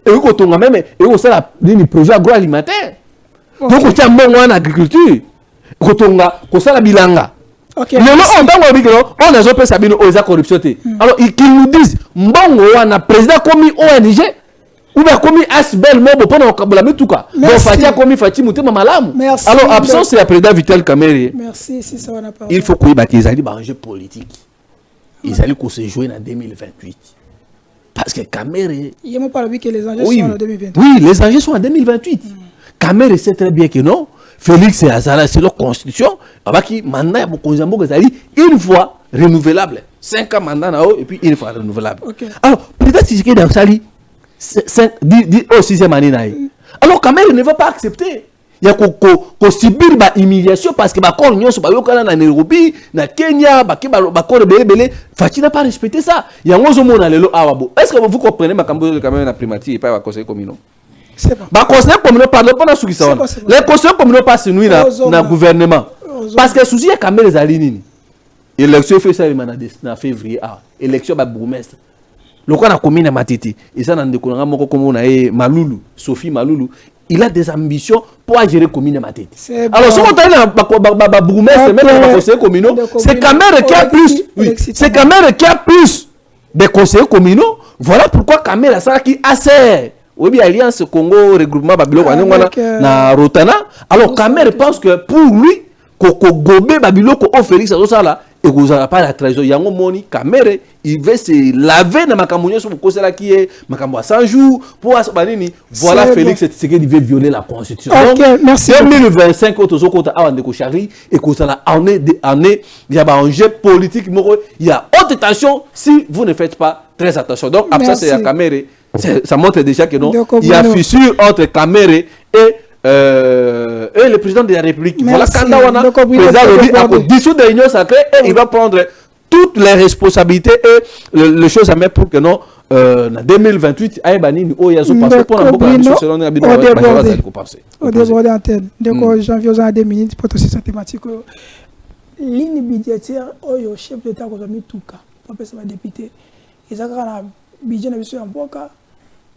Et quand on a même, et on sait la projet agroalimentaire. Donc, on tient bon en agriculture. Quand on a la bilanga. Mais là, on a fait ça, on a corruption. Alors, qu'ils nous disent, bon, on a président commis ONG, ou bien commis Asbel, Mobo, pendant qu'on a mis tout cas. Donc, Fatia commis Fatima, Malam. Alors, absence, c'est la président Vital Kamerhe. Merci, si ça on a parlé. Il faut qu'ils aient un jeu politique. Ils allaient se jouer en 2028. Parce que Kamerhe. Il n'y a pas dit que les enjeux sont en 2028. Oui, les enjeux sont en 2028. Kamerhe sait très bien que non. Félix et Azala, c'est leur constitution. Qui mandat une fois renouvelable. 5 ans mandat et puis une fois renouvelable. Okay. Alors, peut-être si c'est dans Sali, 6e année. Alors, Kamerhe ne va pas accepter. ya ko subir ba humiliation parce que ba corps nyonso ba yokana na Nairobi na Kenya ba corps belé Fati n'a pas respecté ça. Il y a un moment lelo awabo. Est-ce que vous comprenez ma cambo de quand même la primatie et pas va conseiller communaux? C'est pas. Ba conseiller communaux parle pas na souki ça. Les conseillers communaux passent nuit na gouvernement. Parce que souci ya quand même les alinini. Élection fait ça en février élection ba bourgmestre. Le quoi na commune Matiti et ça dans dekolanga moko comme on a Malulu, Sophie Malulu. Il a des ambitions pour gérer commune Matiti. Alors, si on a un bourgmestre, même un conseiller communaux, c'est quand même qui a plus. Oui, c'est quand même qui a plus de conseillers communaux. Voilà pourquoi Kamel a ça qui assez. Oui, bien, Alliance Congo, regroupement Babylone, na Rotana. Alors, Kamel pense que pour lui, Koko Gobé, Babylone, Koko Félix, ça là, et vous n'avez pas la trahison. Yango Moni, Kamere, il veut se laver dans ma camouflage sur le là qui est ma camouflage 100 jours pour Asbanini. Voilà Félix, c'est ce qu'il veut violer la constitution. Ok, merci. 2025, autres côté à Andeko Charlie, et que ça a année, il y a un jeu politique, il y a haute tension si vous ne faites pas très attention. Donc, après ça, c'est la Kamere. Ça montre déjà que non, il y a fissure entre Kamere et le président de la République. Voilà, Kandawana, le président a dissoudre l'Union sacrée et il va prendre toutes les responsabilités et les choses à mettre pour que non, en 2028, Aïbanini, oh, il y a ce passé pour la boucle de la selon au débordé antenne. Donc, janvier aux 2 minutes pour aussi cette thématique. Ligne budgétaire, au chef d'État, qu'on a mis tout cas, pour que ça va député. Ils ont un budget de M. Amboka,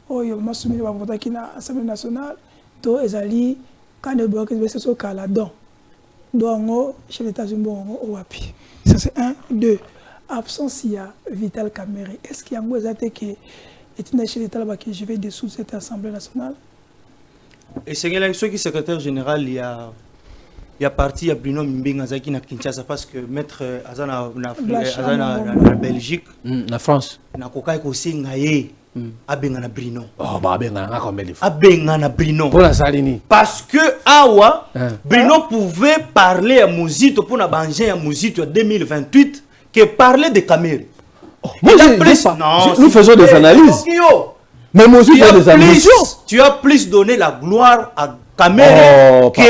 il m'a soumis à l'Assemblée nationale. To ezali quand le bloc est sur Caladon. Donc, chef d'État au Wapi. Ça c'est 1. 2. Absence, il y a Vital Kamere. Est-ce qu'il y a un gouvernement qui est une chef d'État qui je vais dessous cette Assemblée nationale? Et c'est l'élection qui secrétaire général, il y a parti, il y a Bruno Mbengazaki qui na Kinshasa parce que maître Azana na Belgique, la France, na kokai ko singaye. Abengana Brino. Oh, bah, abengana combien de fois? Abengana Brino. Pour la Salini. Parce que Awa, Brino pouvait parler à Mouzito pour la banger à Mouzito en 2028 que parler de Kamere. Oh, moi, nous faisons des analyses. Mais Mouzito a des ambitions. Tu as plus donné la gloire à Kamere que...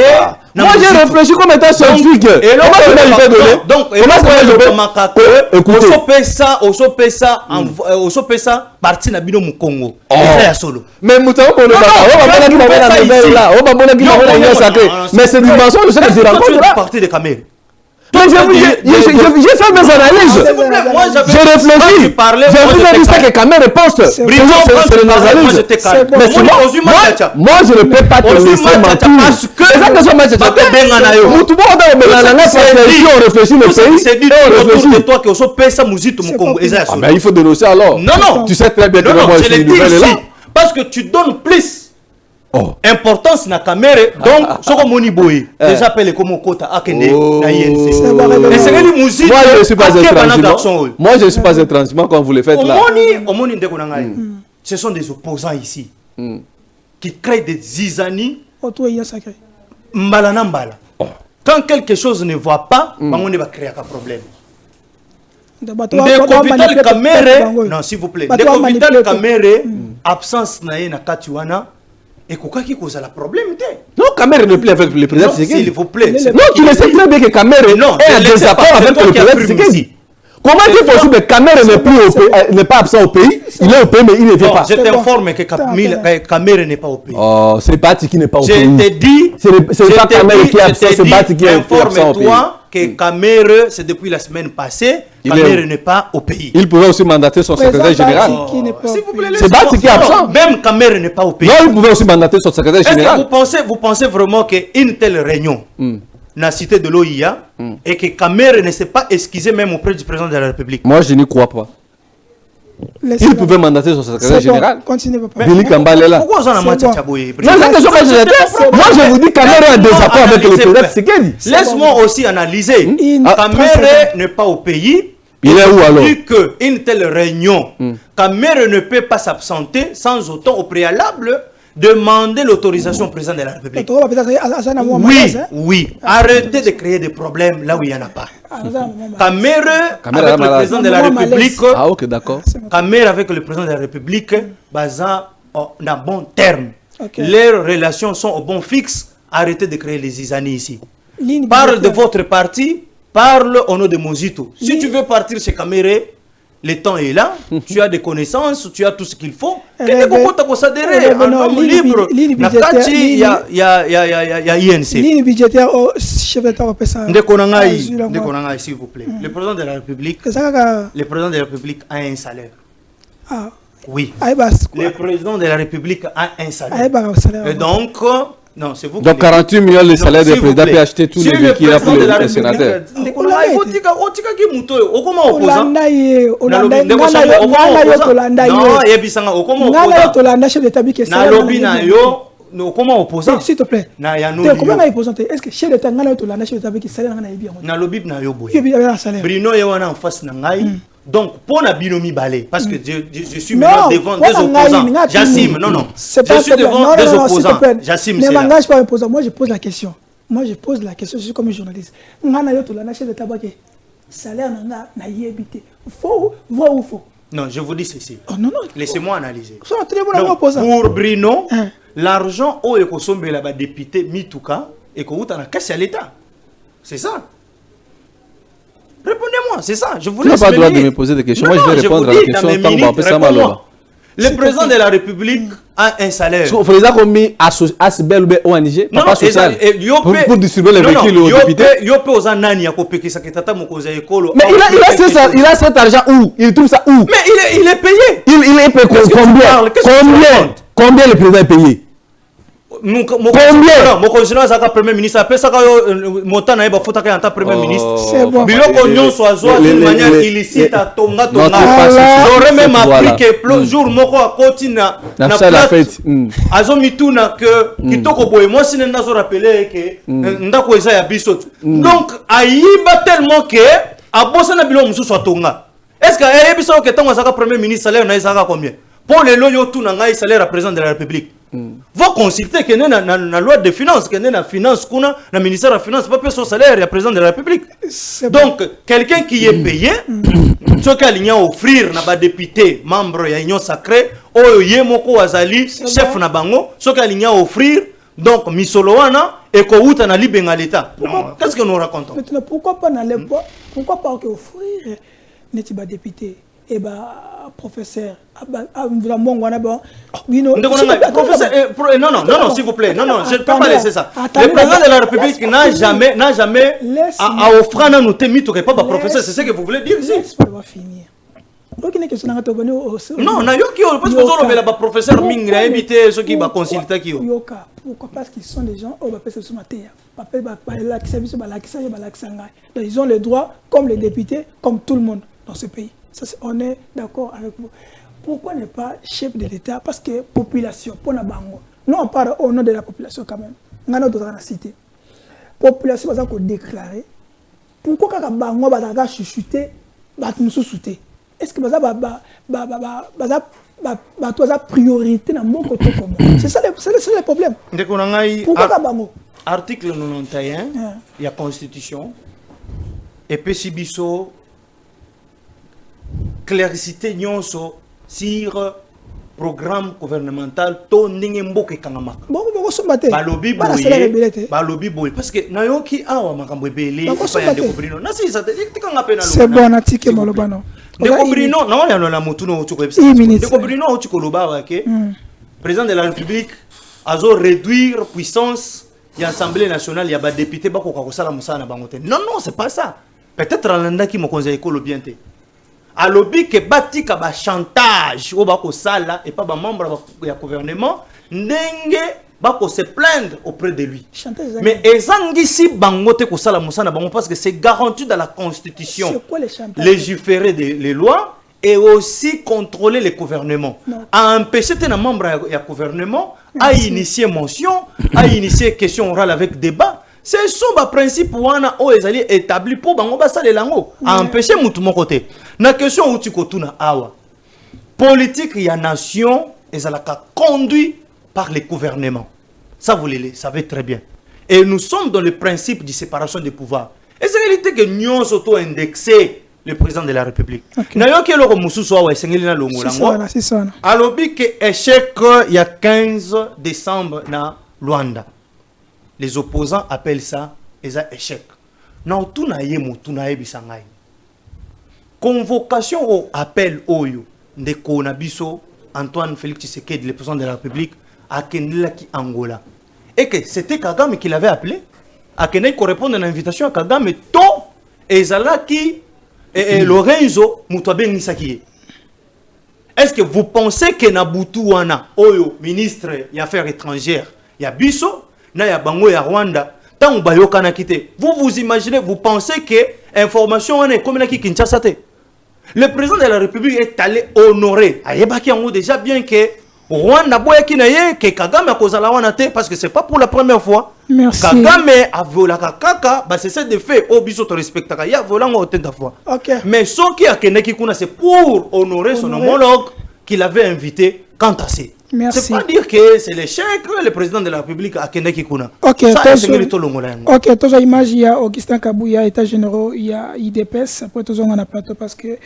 Moi j'ai réfléchi comme étant scientifique. Et là, comment je vais donner? Donc, écoutez, on ça parti na bino Mukongo. C'est solo. Mais Moutao pour le mais c'est dimension de ce que je rencontre là. Parti de Kamere. J'ai fait mes analyses. J'ai réfléchi. J'ai vu ça que Kamere pense. C'est mes analyses. Moi, je ne peux pas te laisser mentir. Parce que il faut dénoncer alors. Non. Tu sais très bien que moi, je suis nouvelle là. Parce que tu donnes plus importance na Kamere, donc soko moni boy déjà appelé comme kota akende na INC. Et c'est lui musique. Moi je ne suis pas un transhumant. Moi je ne suis pas un transhumant quand vous le faites là. Omoni ndeko na ngai. Ce sont des opposants ici qui créent des zizani autour il y a sacré. Mbala na mbala. Quand quelque chose ne va pas, bango ne va créer un problème. Ndeko Vital Kamere, non s'il vous plaît. Ndeko Vital Kamere absence na ye na katiwana. Et pourquoi qui cause le problème? Non, Kamere ne plus avec le président. S'il vous plaît. Non, tu le sais très bien que Kamere est en désaccord avec le président. Comment est-il possible que Kamere n'est pas absent au pays? Il est au pays, mais il ne vient pas. Je t'informe que Kamere n'est pas au pays. Oh, c'est Bati qui n'est pas au pays. Je te dis, c'est pas Kamere qui est absent, c'est Bati qui est absent au pays. Informe-toi que Kamere, c'est depuis la semaine passée, Kamere n'est pas au pays. Il pourrait aussi mandater son secrétaire général. S'il vous plaît, c'est Bati qui est absent. Même Kamere n'est pas au pays. Non, il pouvait aussi mandater son secrétaire général. Est-ce que vous pensez vraiment qu'une telle réunion la cité de l'OIA et que Kamere ne s'est pas excusé même auprès du président de la République? Moi, je n'y crois pas. Il pouvait mandater son secrétaire général. Continue, papa. Pourquoi on a mandaté Tchaboye? Moi, je vous dis Kamere est en désaccord avec le président Tshisekedi. Laisse-moi aussi analyser. Kamere n'est pas au pays. Il est où alors? Vu qu'une telle réunion, Kamere ne peut pas s'absenter sans autant au préalable demander l'autorisation au président de la République. Oui. Arrêtez de créer des problèmes là où il n'y en a pas. Kamere avec le président de la République. Ah ok, d'accord. Kamere avec le président de la République, baza en bon terme. Leurs relations sont au bon fixe arrêtez de créer les zizanies ici. Ligne Parle de budgétaire. votre parti, parle au nom de Mozito. Si tu veux partir chez Caméré, le temps est là, tu as des connaissances, tu as tout ce qu'il faut. Il y a INC. Ligne budgétaire au chef d'État européen. S'il vous plaît. Le président de la République, a un salaire. Ah. Oui. Le président de la République a un salaire. Et donc, non, c'est vous. Donc 48 millions de salaire des présidents peut acheter tous les véhicules pour les sénateurs. Comment opposant? S'il te plaît. Comment opposant? Est-ce que chez l'État, chef d'État qui salaire Bruno est en face nangai. Donc pour la binomi balé parce que je suis maintenant devant des opposants. J'assume. Non. Je suis devant des opposants. J'assume. Ne m'engage pas opposant. Moi je pose la question. Je suis comme un journaliste. Ngana yo to la chef d'État ba ke salaire na yebité. Faux ou faux? Non, je vous dis ceci. Oh, non. Laissez-moi analyser. Donc, pour Bruno, l'argent au ekosombe la ba député Mituka et ko uta na casse à l'État. C'est ça. Répondez-moi, c'est ça. Je vous laisse. Tu n'as pas le droit de me poser des questions. Moi, je vais répondre à la question. Le président de la République a un salaire. Il faudrait qu'on mette ASBEL ou ONG pour distribuer les véhicules aux députés. Mais il a cet argent où? Il trouve ça où? Mais il est payé. Il est payé combien le président est payé? Combien? Mon conseiller est premier ministre. Après ça, montant na eba fota ka premier ministre. C'est bon. Biloko nyon soazo d'une manière illicite à tonga. J'aurais même appris que le jour moko a continua na plate. Azo mituna que kitoko boye. Moi si nenda zo rappeler que ndako eza ya biso. Donc ayiba tellement que abosa na bilo mususu atonga. Est-ce que ayibiso que tonga saka premier ministre salaire na isaka combien? Pour les loyaux tout na ngai salaire à président de la République. Va consulter que na loi de finances, que na finance kuna na ministère de la finance pas payer son salaire à président de la République. Donc quelqu'un qui est payé, ce qu'il a offrir na ba député membre ya union sacrée, oyo yemoko azali chef na bango, ce qu'il a offrir donc misolowana et ko uta na libenga l'État. Qu'est-ce que nous racontons? Maintenant pourquoi pas offrir neti ba député et bah professeur non s'il vous plaît non je ne peux pas laisser ça. Le président de la République n'a jamais à offrir à nous témito que pas professeur, c'est ce que vous voulez dire ici. Non, parce que vous avez la professeur Ming a évité ceux qui va consulter qui. Pourquoi? Parce qu'ils sont des gens donc ils ont les droits comme les députés, comme tout le monde dans ce pays. Ça, on est d'accord avec vous. Pourquoi ne pas chef de l'État? Parce que population, pour la bango. Non, on parle au nom de la population quand même. On a dans la cité. Population va déclarer. Pourquoi quand bango va chuchoter, va nous sous-souter? Est-ce que ça va priorité dans mon côté commun? C'est ça le problème. Pourquoi quand bango? Article 91, il y a constitution. Et puis si biso clarité nyonso sur programme gouvernemental to ndenge mboke kangamaka balobi boy parce que nayoki awa makambo ebele pa ya ndeko Bruno na si ça te tikanga pena c'est bon na tike molobano ndeko Bruno na wala na mutuno utuko ndeko Bruno utuko loba ke président de la République azo réduire puissance ya Assemblée nationale ya ba député bako ka kosala musana bango te. Non c'est pas ça. Peut-être alanda ki mokonza ekolo bien te. Alobi que batika ba chantage au bako sala et pas ba membre ya gouvernement ndenge bako se plaindre auprès de lui. Mais ezangisi bango te ko sala musana bango parce que c'est garanti dans la constitution. C'est quoi les chantages? Légiférer les lois et aussi contrôler les gouvernements. À empêcher un membre du gouvernement à initier motion, à initier question orale avec débat. C'est son principe wana o ezali établi pour bango basale lango à empêcher mutu mon côté. Na question où tu kotuna awa. Politique ya nation ezalaka conduit par les gouvernements. Ça vous le savez très bien. Et nous sommes dans le principe de séparation des pouvoirs. Et c'est réalité que nous sommes indexé le président de la République. Nayoki loko mususu awa esengeli na longo lango. C'est ça. Alobi que échec il y a 15 décembre na Luanda. les opposants appellent ça échec. Non, tout n'a pas convocation au appel Oyo de Konabiso, Antoine Félix Tshisekedi, le président de la République, à Kenelaki Angola. Et que c'était Kagame qui l'avait appelé. À Kenelaki correspond à l'invitation à Kagame, To, Ezalaki et Lorenzo Moutouabe Nisaki. Est-ce que vous pensez que Nabutu Wana, Oyo, ministre des Affaires étrangères, il y a Bisso, il y a Bango, il y a Rwanda, tant Bayoka quitté. Vous imaginez, vous pensez que l'information est comme la Kinshasa. Le président de la République est allé honorer. Ayebaki Ango déjà bien que Rwanda boya kinaye que Kagame a causé la wana te parce que c'est pas pour la première fois. Merci. Kagame a volé kaka, bah c'est ça de fait. Au biso to respecte kaka, ya volé ngo autant de fois. OK. Mais ce qui a keneki kuna c'est pour honorer son homologue qu'il avait invité quant à c'est. Merci. C'est pas dire que c'est l'échec le président de la République a keneki kuna. OK. Ça c'est le tolongola. OK, toza image il y a Augustin Kabouya état généraux, il y a IDPS après toza on a plateau parce que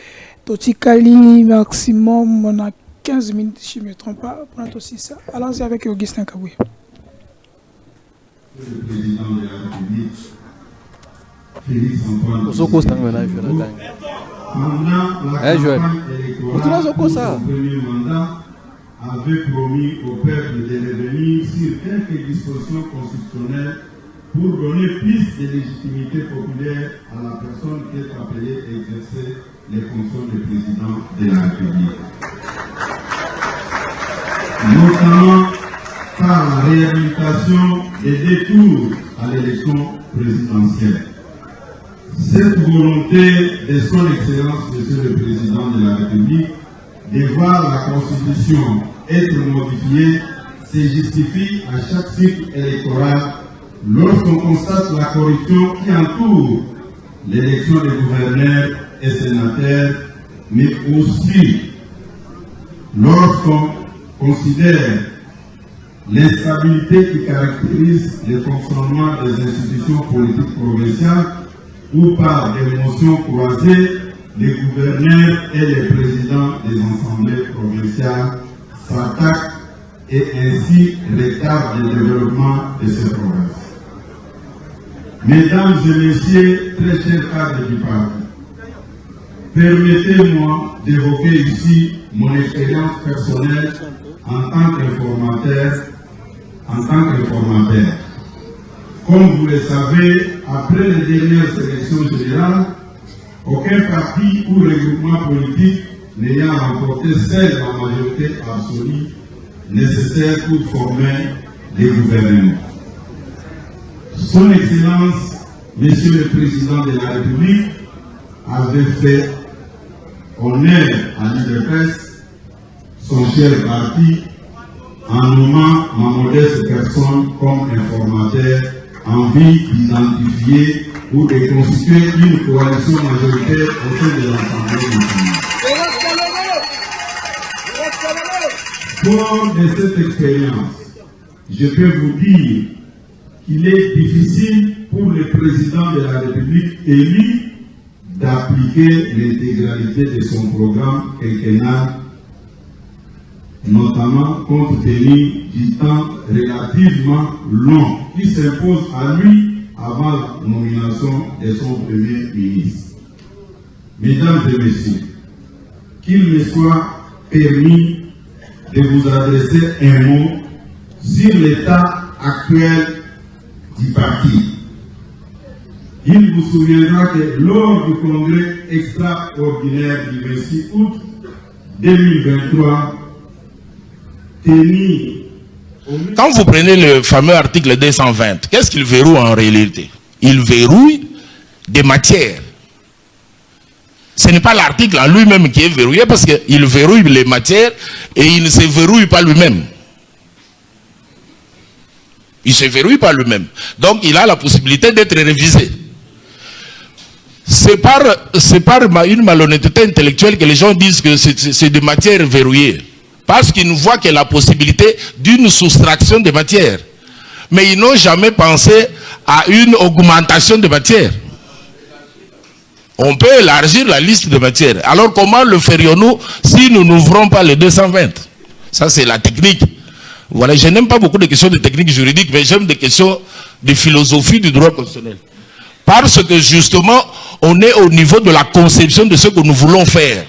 Totikali maximum on a 15 minutes, si je ne me trompe pas. Prenons aussi ça. Allons-y avec Augustin Kabouya. Le président de la République, Félix Antoine pendant la campagne électorale, son premier mandat avait promis au peuple de revenir sur quelques dispositions constitutionnelles pour donner plus de légitimité populaire à la personne qui est appelée à exercer les fonctions de président de la République. Notamment par la réhabilitation des détours à l'élection présidentielle. Cette volonté de son Excellence, Monsieur le Président de la République, de voir la Constitution être modifiée se justifie à chaque cycle électoral lorsqu'on constate la corruption qui entoure l'élection des gouverneurs et sénateurs, mais aussi lorsqu'on considère l'instabilité qui caractérise le fonctionnement des institutions politiques provinciales où par des motions croisées, les gouverneurs et les présidents des assemblées provinciales s'attaquent et ainsi retardent le développement de ces provinces. Mesdames et messieurs, très chers cadres du parti, permettez-moi d'évoquer ici mon expérience personnelle en tant qu'informateur. Comme vous le savez, après les dernières élections générales, aucun parti ou regroupement politique n'ayant remporté seul la majorité absolue nécessaire pour former les gouvernements. Son Excellence, Monsieur le Président de la République, avait fait honneur à l'UDPS, son cher parti, en nommant ma modeste personne comme informateur en vue d'identifier ou de constituer une coalition majoritaire au sein de l'Assemblée nationale. Fort de cette expérience, je peux vous dire qu'il est difficile pour le président de la République élu d'appliquer l'intégralité de son programme quinquennal, notamment compte tenu du temps relativement long qui s'impose à lui avant la nomination de son premier ministre. Mesdames et messieurs, qu'il me soit permis de vous adresser un mot sur l'état actuel du parti. Il vous souviendra que lors du congrès extraordinaire du 26 août 2023, quand vous prenez le fameux article 220, qu'est-ce qu'il verrouille en réalité? Il verrouille des matières. Ce n'est pas l'article en lui-même qui est verrouillé parce qu'il verrouille les matières et il ne se verrouille pas lui-même. Il ne se verrouille pas lui-même. Donc il a la possibilité d'être révisé. C'est par une malhonnêteté intellectuelle que les gens disent que c'est des matières verrouillées. Parce qu'ils ne voient que la possibilité d'une soustraction de matière. Mais ils n'ont jamais pensé à une augmentation de matière. On peut élargir la liste de matières. Alors comment le ferions-nous si nous n'ouvrons pas les 220? Ça c'est la technique. Voilà, je n'aime pas beaucoup de questions de technique juridique, mais j'aime des questions de philosophie du droit constitutionnel. Parce que justement, on est au niveau de la conception de ce que nous voulons faire.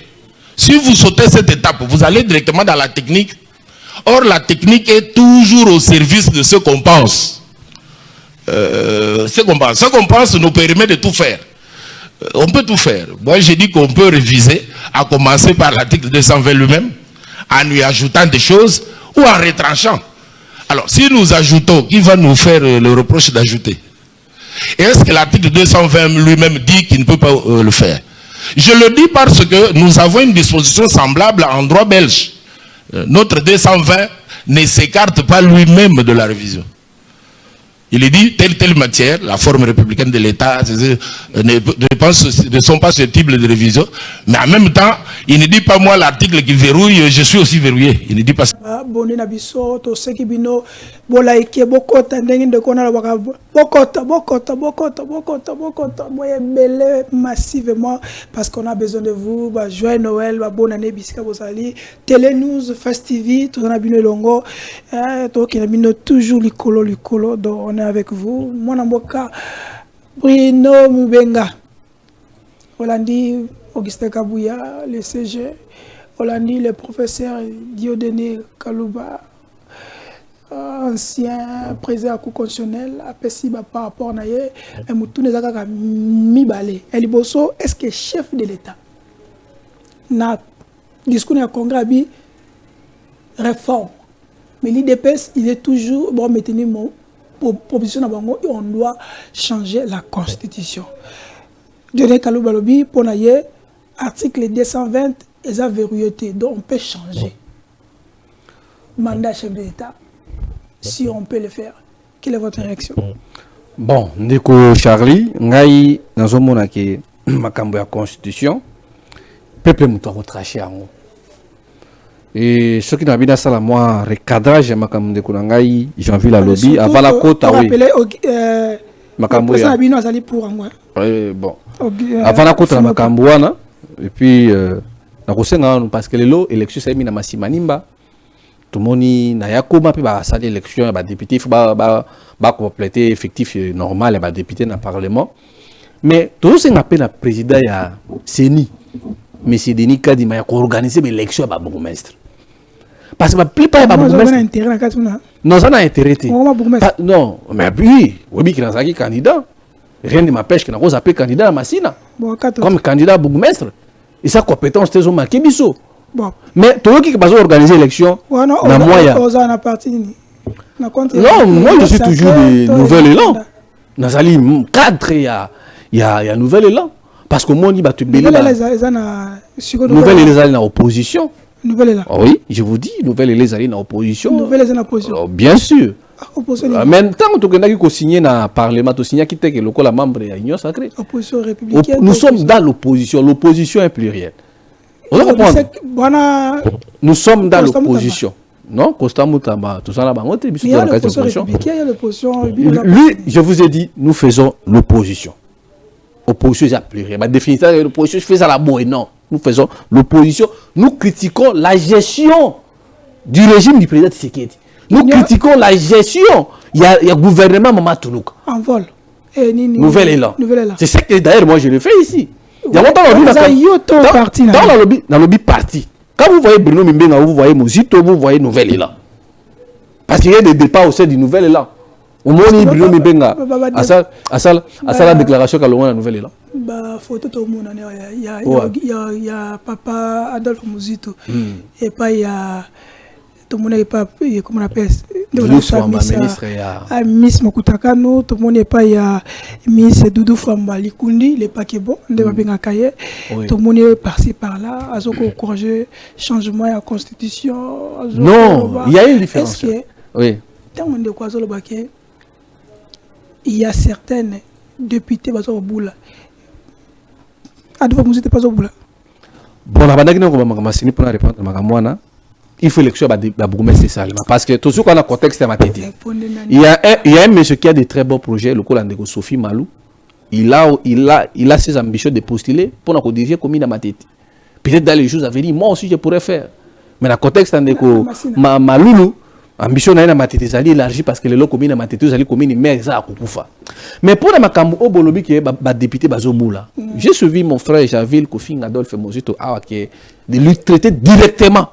Si vous sautez cette étape, vous allez directement dans la technique. Or, la technique est toujours au service de ce qu'on pense. Ce qu'on pense nous permet de tout faire. On peut tout faire. Moi, j'ai dit qu'on peut réviser, à commencer par l'article 220 lui-même, en lui ajoutant des choses ou en retranchant. Alors, si nous ajoutons, qui va nous faire le reproche d'ajouter? Est-ce que l'article 220 lui-même dit qu'il ne peut pas le faire? Je le dis parce que nous avons une disposition semblable en droit belge. Notre 220 ne s'écarte pas lui-même de la révision. Il est dit, telle matière, la forme républicaine de l'État, ne sont pas susceptibles de révision. Mais en même temps, il ne dit pas moi l'article qui verrouille, je suis aussi verrouillé. Il ne dit pas ça. Massivement parce qu'on a besoin de vous. Joyeux Noël, bonne année, Bisca Bosali, Télé News, Festivi, tout a bien longo. Donc il a toujours l'icolo, donc on est avec vous. Mon amboka, Bruno Mubenga, Hollandi, Augustin Kabouya, le CG, Hollandi, le professeur Dieudonné Kalouba, ancien président du constitutionnel, par rapport à Naye, et Moutoune Zakaka Mibale. Eliboso, est-ce que chef de l'État na discours du Congrès réforme, mais l'IDPS, il est toujours bon maintenir mon proposition et on doit changer la constitution. Dieudonné Kalouba Lobi pour Naye, article 220 est verrouillé, donc on peut changer. Mandat chef de l'État. Si on peut le faire, quelle est votre réaction? Bon, Ndeko Charlie, ngai nazomona ke makambo ya constitution, peuple muto retraché yango. Et ce qui n'a bien ça la moi recadrage makambo ndeko ngai, janvier la lobby avant la côte oui. Makambo ya. Bino azali pour moi. Bon. Avant la côte la makambo wana et puis na kosenga parce que lelo élection ça mina masimanimba. Tout le monde n'a pas pu faire l'élection, les députés, il faut compléter effectif normal, les députés dans le Parlement. Mais tout ce qu'on appelle le président, il y a CENI. M. Denis Kadi, il a organisé l'élection à bourgmestre. Parce que la plupart des bourgmestres. Non, ça n'a intérêt. Non, mais oui, oui, il y a un candidat. Rien ne m'empêche qu'il y a un candidat à Massina. Comme candidat à bourgmestre. Et sa compétence, c'est marqué biso. Bon. Mais toi qui vas organiser l'élection, non, moi je suis toujours des nouvel élan. Dans ali cadre il y a nouvel élan parce que moi on dit bah tu nouvel élan en opposition. Nouvel élan. Oui, je vous dis nouvel élan en opposition. Nouvel élan en opposition. Bien sûr. En même temps, tu as signé dans le Parlement, tu signé qui était le membre de l'Union sacrée. Opposition républicaine. Nous sommes dans l'opposition. L'opposition est plurielle. Nous sommes dans l'opposition. Non, Costa Moutamba, tout ça là-bas. Il y a l'opposition. Lui, je vous ai dit, nous faisons l'opposition. Opposition, c'est pluriel. Ma définition de l'opposition, je fais ça la bonne. Non, nous faisons l'opposition. Nous critiquons la gestion du régime du président Tshisekedi. Nous critiquons la gestion. Il y a le gouvernement Maman Tounouk. En vol. Nouvel élan. C'est ça que d'ailleurs, moi, je le fais ici. Il y a longtemps dans le lobby parti. Quand vous voyez Bruno Mimbenga, vous voyez Mozito, vous voyez Nouvel Élan. Parce qu'il y a des départs au sein du Nouvel Élan. Au moment où Bruno Mimbenga à sa déclaration qu'à l'on a Nouvel Élan. Photo tout le monde, il y a papa Adolphe Mozito et pas il y a tout le monde n'est pas comment on appelle Miss Mokutakano, tout le monde n'est pas il y a Miss Doudou Famba Likundi, les paquets bon, de Babinga Kaye, tout le monde est par-ci par-là, à ce qu'on encourage changement à la constitution. Non, il y a une différence. Oui. Tant de quoi il y a certaines députés qui sont au bout là. Adolphe Mozito pas au bout là. Bon, la bande qui pour répondre à ma il faut l'élection à bourgmestre seulement parce que tout ce qu'on a contexte à ma tête. Il y a un monsieur qui a de très beaux projets, le Colandego Sophie Malou. Il a ses ambitions de postuler pour nous diriger comme il a ma tête. Peut-être dans les jours à venir, moi aussi je pourrais faire. Mais dans le contexte de Maloulou, ambition na matete zali élargie parce que les commune na matete zali commune mais ça akukufa. Mais pour la makambo o bolobi ke ba député bazobula. J'ai suivi mon frère Javille Kofi Adolphe Mozito Awa qui de lui traiter directement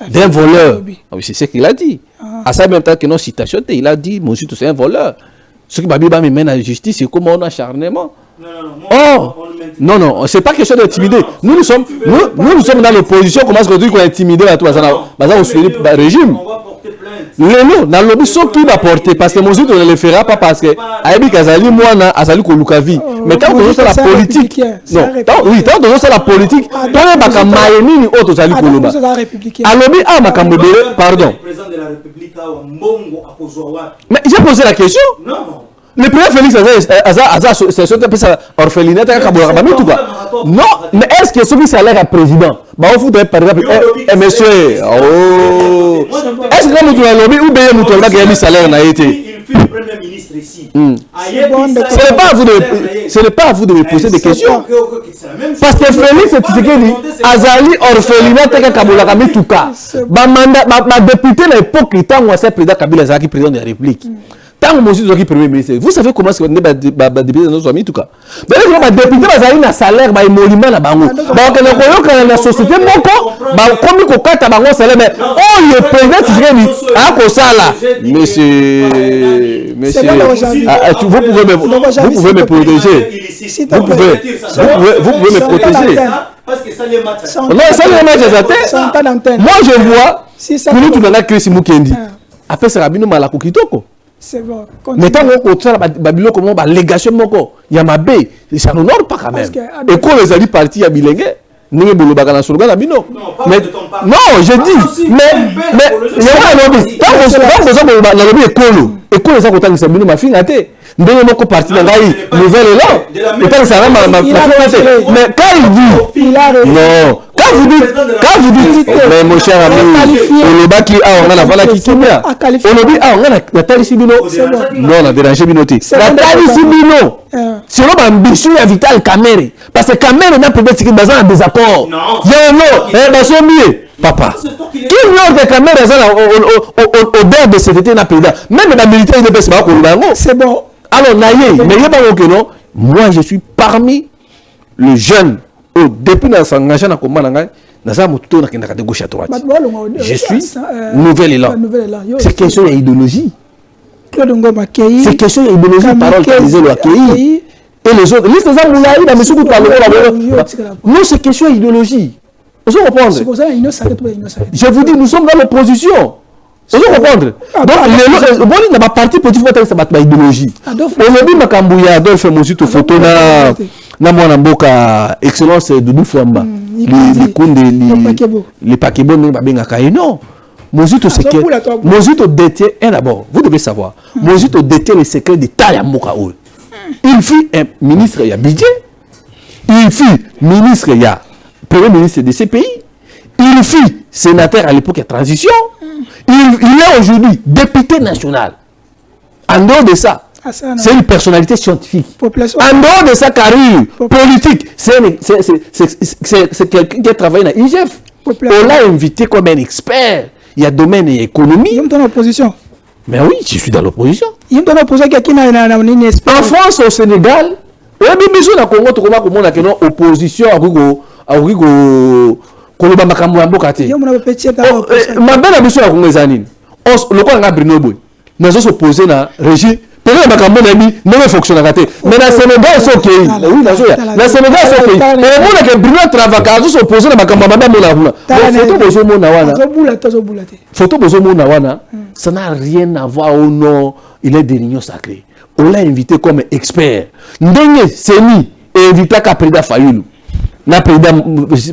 d'un voleur. Ah oui, c'est ce qu'il a dit. À ça même temps que non citation, il a dit Mozito c'est un voleur. Ce qui Babi me mène à la justice, c'est comme on a acharnement. Non, non, c'est pas question d'intimider. Nous sommes dans l'opposition. Comment est-ce qu'on est intimidé à tout le régime? Non, dans l'opposition qui va porter parce que Mozito ne le fera pas parce que Aïbi Kazali Mouana Azali Kolukavi. Mais quand on fait la politique, non, oui, quand on fait la politique, toi tu vas maïni auto Azali Koluba. Alobi a makambo pardon. Mais j'ai posé la question. Non. Le président Félix c'est ça orphelinat en tout cas. Non, mais est-ce que celui salaire à président bah on voudrait par exemple monsieur oh est-ce que nous avons lobby ou bien nous avons gagné salaire n'a été il fut premier ministre ici. Ce n'est pas à vous de me poser des questions. Parce que Félix c'est ce qu'il dit Azali orphelinat ka Kabula mi tout cas. Ma député à l'époque étant moi c'est président Kabila Zaki président de la République. Tant que Mozito est premier ministre, vous savez comment est-ce qu'on est député dans nos amis tout cas. Donc les députés ils ont un salaire, ils ont un émolument là bango. Donc quand la société moko, comme ko kata bango salaire mais oh le président Tshisekedi a ko sala. Monsieur vous pouvez me protéger. Vous pouvez me protéger. Parce que ça les match. Non, ça les match moi je vois pour nous tout dans la crise Mukendi. Après ça rabino malako kitoko. C'est bon. Mais tant qu'on a Babylone comme une légation, il y a ma baie, ça n'honore pas quand même. Et quand les alliés partis à Bilingue, nous ne pouvons pas dans ce regard. Non, je dis, mais il y a un lobby. Tant qu'on a lobby écolo, et quand les gens ont dit ma fille, nous avons parti dans la nouvelle élan. Et tant que ça va mais quand il dit, non. Quand vous dites, mais mon cher ami, on est baki, on a la valeur qui tourne bien. On a dit, on a la Talissi Bino. Non, on a dérangé Binoté. La Talissi Bino, c'est notre ambition à Vital Kamere. Parce que Kamere n'a peut-être qu'il y a un désaccord. Il y a un autre, papa. Qui ignore que Kamere au bord de cet été n'a pas président. Même la militaire, il ne peut pas c'est bon. Alors, naïe, mais il n'y a pas que non. Moi, je suis parmi les jeunes. Depuis dans s'engager dans combat de gauche à droite. Je suis nouvel élan. C'est question d'idéologie. C'est question d'idéologie. Parole qui disait le accueilli. Et les autres, liste des amoulaïs, la mission pour parler. Non, c'est question d'idéologie. Vous comprenez? Je vous dis, nous sommes dans l'opposition. Vous comprenez? Donc, il y a un parti politique qui a une idéologie. Aujourd'hui, Makambouya Adolphe Mozito photo na mwana mboka excellence de Doufouamba les kunde les pakebo mais babengaka non Mozito c'est que Mozito détient d'abord vous devez savoir Mozito détient les secrets d'État ya mboka oyo il fut un ministre ya budget il fut ministre ya premier ministre de ces pays il fut sénateur à l'époque de transition il est aujourd'hui député national en dehors de ça c'est une personnalité scientifique. En dehors de sa carrière politique, c'est quelqu'un qui a travaillé dans l'IGF. On l'a invité comme un expert. Il y a domaine et économie. Il est dans l'opposition. Mais oui, je suis dans l'opposition. Il est dans l'opposition qui en France, au Sénégal, au Congo, tu vois que l'opposition a koloba makambo ya mboka te. Ma belle ambition ya Congo ezanini. Le quoi nga Bruno Boy. Nous sommes opposés na régime. Peut-être makambo na bi ne fonctionne pas. Mais na Sénégal c'est OK. Oui, na Sénégal c'est OK. Et on a que Bruno travaille nous opposés na makambo mama mona huna. Photo bozo mona wana. Photo bozo mona wana. Ça n'a rien à voir au nom, il est de l'union sacrée. On l'a invité comme expert. Ndenge Seni est invité à président Fayulu. Na président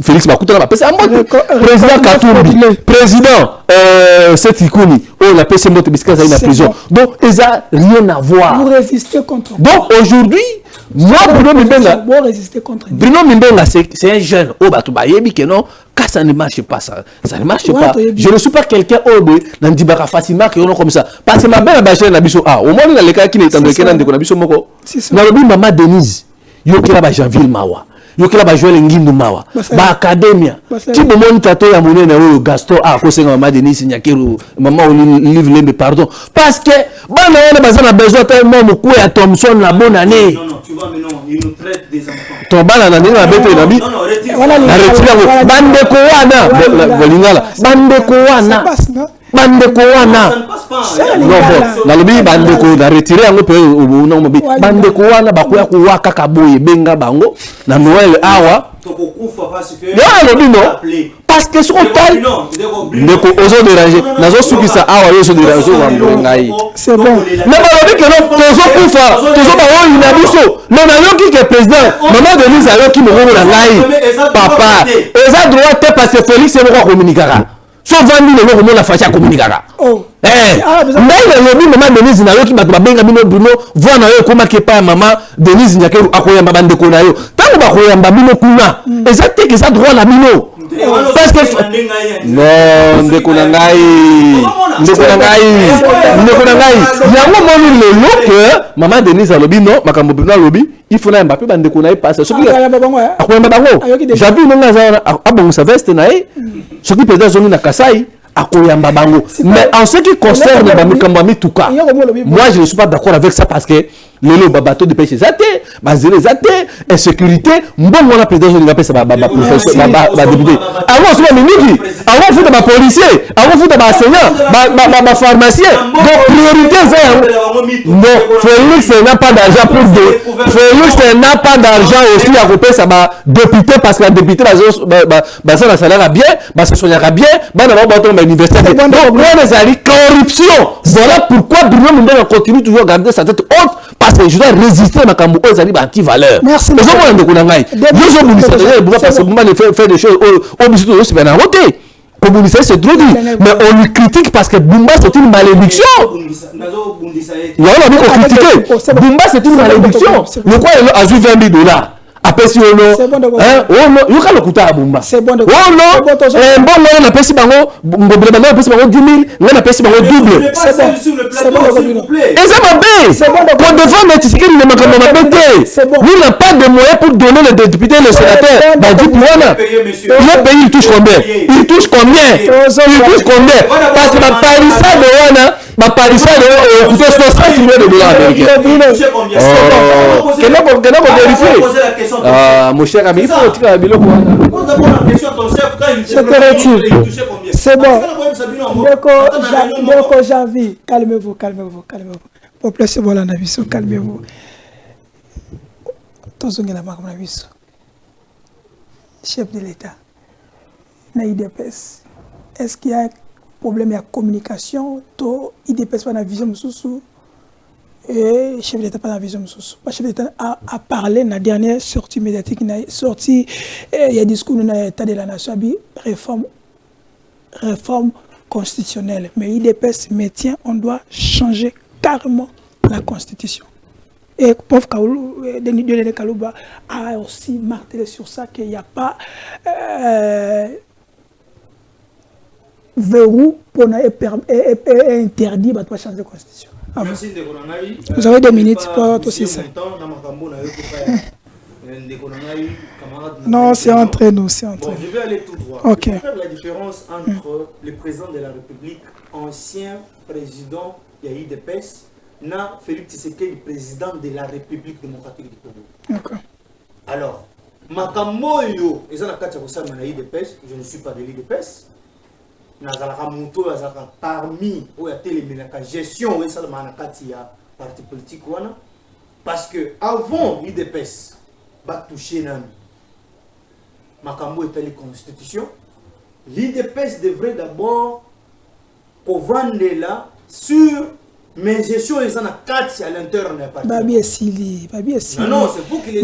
Félix Makuta na pesa président Katumbi président Setikuni on l'a PC Moto Bisika dans la prison donc ils a rien à voir vous résistez contre donc aujourd'hui moi Bruno Mimbenga vous résistez contre Bruno Mimbenga c'est un jeune au bato bayebi que non quand ça ne marche pas ça ne marche pas je ne suis pas quelqu'un au dans dibaka facilement que non comme ça parce que ma belle bachère na biso au moins dans les cas qui n'est en de na biso moko na lobi maman Denise yo kila ba Janville Mawa yokela ba jouer ngindu mawa ba academia ti bomoni tato ya monene oyo Gaston ko senga mama Denis Nyakeru mama livre lembe pardon parce que bana wana bazana besoin tellement moko ya Thomson la bonne année non tu vois mais non il nous traite des enfants ton bana na ninga bete na bi na retire bande ko wana bolingala bande ko wana bandeko wana non bon na lobi bandeko na retirer yango pe non mobi bandeko wana bakoya ko waka kaboye benga bango na Noël awa tokokufa parce que ya lobi non parce que son tal ndeko ozo déranger nazo sukisa awa yo so déranger wa ngai c'est bon na ba lobi que non tozo kufa tozo ba o ina biso non na yo ki que président maman Denise ayo ki mo na ngai papa eza droit te parce que Félix est ko communiquera so vandi le ko mona facha communiquera ndai lobi maman Denise na yo ki bato babenga bino Bruno voix na yo koma ke pa maman Denise Nyakeru akoyamba bandeko na yo tango bakoyamba bino kuna exacte que ça droit la bino parce que non ndeko na ngai yango moni lelo que maman Denise alobi non makambo Bruno alobi il faut na Mbappé bandeko na ye passe soki akoyamba bango j'avais une ngazana abongosa veste na ye soki président zongi na Kasai akoyamba bango mais en ce qui concerne bamikambo mituka moi je ne suis pas d'accord avec ça parce que lelo bateau de pêche zate bazele zate insécurité mbongo na président je ngapesa ba professeur ba député avant so miniki avant futa ba policier avant futa ba enseignant ba pharmacien donc priorité c'est non Félix n'a pas d'argent pour Félix n'a pas d'argent aussi à kopesa ba député parce que la député ba ça la salaire bien ba se soignera bien ba na ba ba université donc moi les ali corruption voilà pourquoi Bruno Mundela continue toujours à garder sa tête haute parce que je dois résister à ma cambo aux alibes anti-valeurs. Merci. Mais je vois un peu je vois parce que moi je fais des choses au musée de c'est bien à voter. Communiste c'est trop dit, mais on lui critique parce que Bumba c'est une malédiction. Non, on a dit qu'on critiquait. Bumba c'est une malédiction. Le quoi il a joué $20,000. Après si on hein oh non yo ka lokuta Bumba c'est bon oh non bon on a pesi bango ngobele bango pesi bango 10,000 on a pesi bango double c'est bon et ça m'a bien pour défendre les tickets de makambo mabete lui n'a pas de moyens pour donner les députés les sénateurs bah dit voilà le pays il touche combien parce que ma parisa de wana ma parisa de coûter $60 millions américains que non vérifier mon cher ami, il faut retirer la biloko. C'est bon. D'accord, Janvier. Calmez-vous. Peuple, c'est bon, la naviso. Calmez-vous. Chef de l'État, IDPS, est-ce qu'il y a un problème de communication? IDPS pas dans la vision sous et le chef d'État pas dans la vision de le chef d'État a parlé dans la dernière sortie médiatique, il y a un discours dans l'État de la nation, réforme constitutionnelle. Mais l'IDPS maintient, on doit changer carrément la constitution. Et pauvre Kaoulou, Denis Kalouba a aussi martelé sur ça qu'il n'y a pas verrou pour interdit de changer la constitution. Vous avez 2 minutes pour aussi ça. Non, c'est entre nous. Bon, je vais aller tout droit. Okay. Je vais faire la différence entre le président de la République, ancien président IDPS, et Félix Tshisekedi, président de la République démocratique du Congo. D'accord. Alors, Makamoyo, je ne suis pas de l'IDPS. Parmi la gestion parti politique parce que avant l'IDPS toucher Makambo est la constitution, l'IDPS devrait d'abord vendre là sur mes gestions et à l'intérieur de la parti. Non, c'est pour qu'il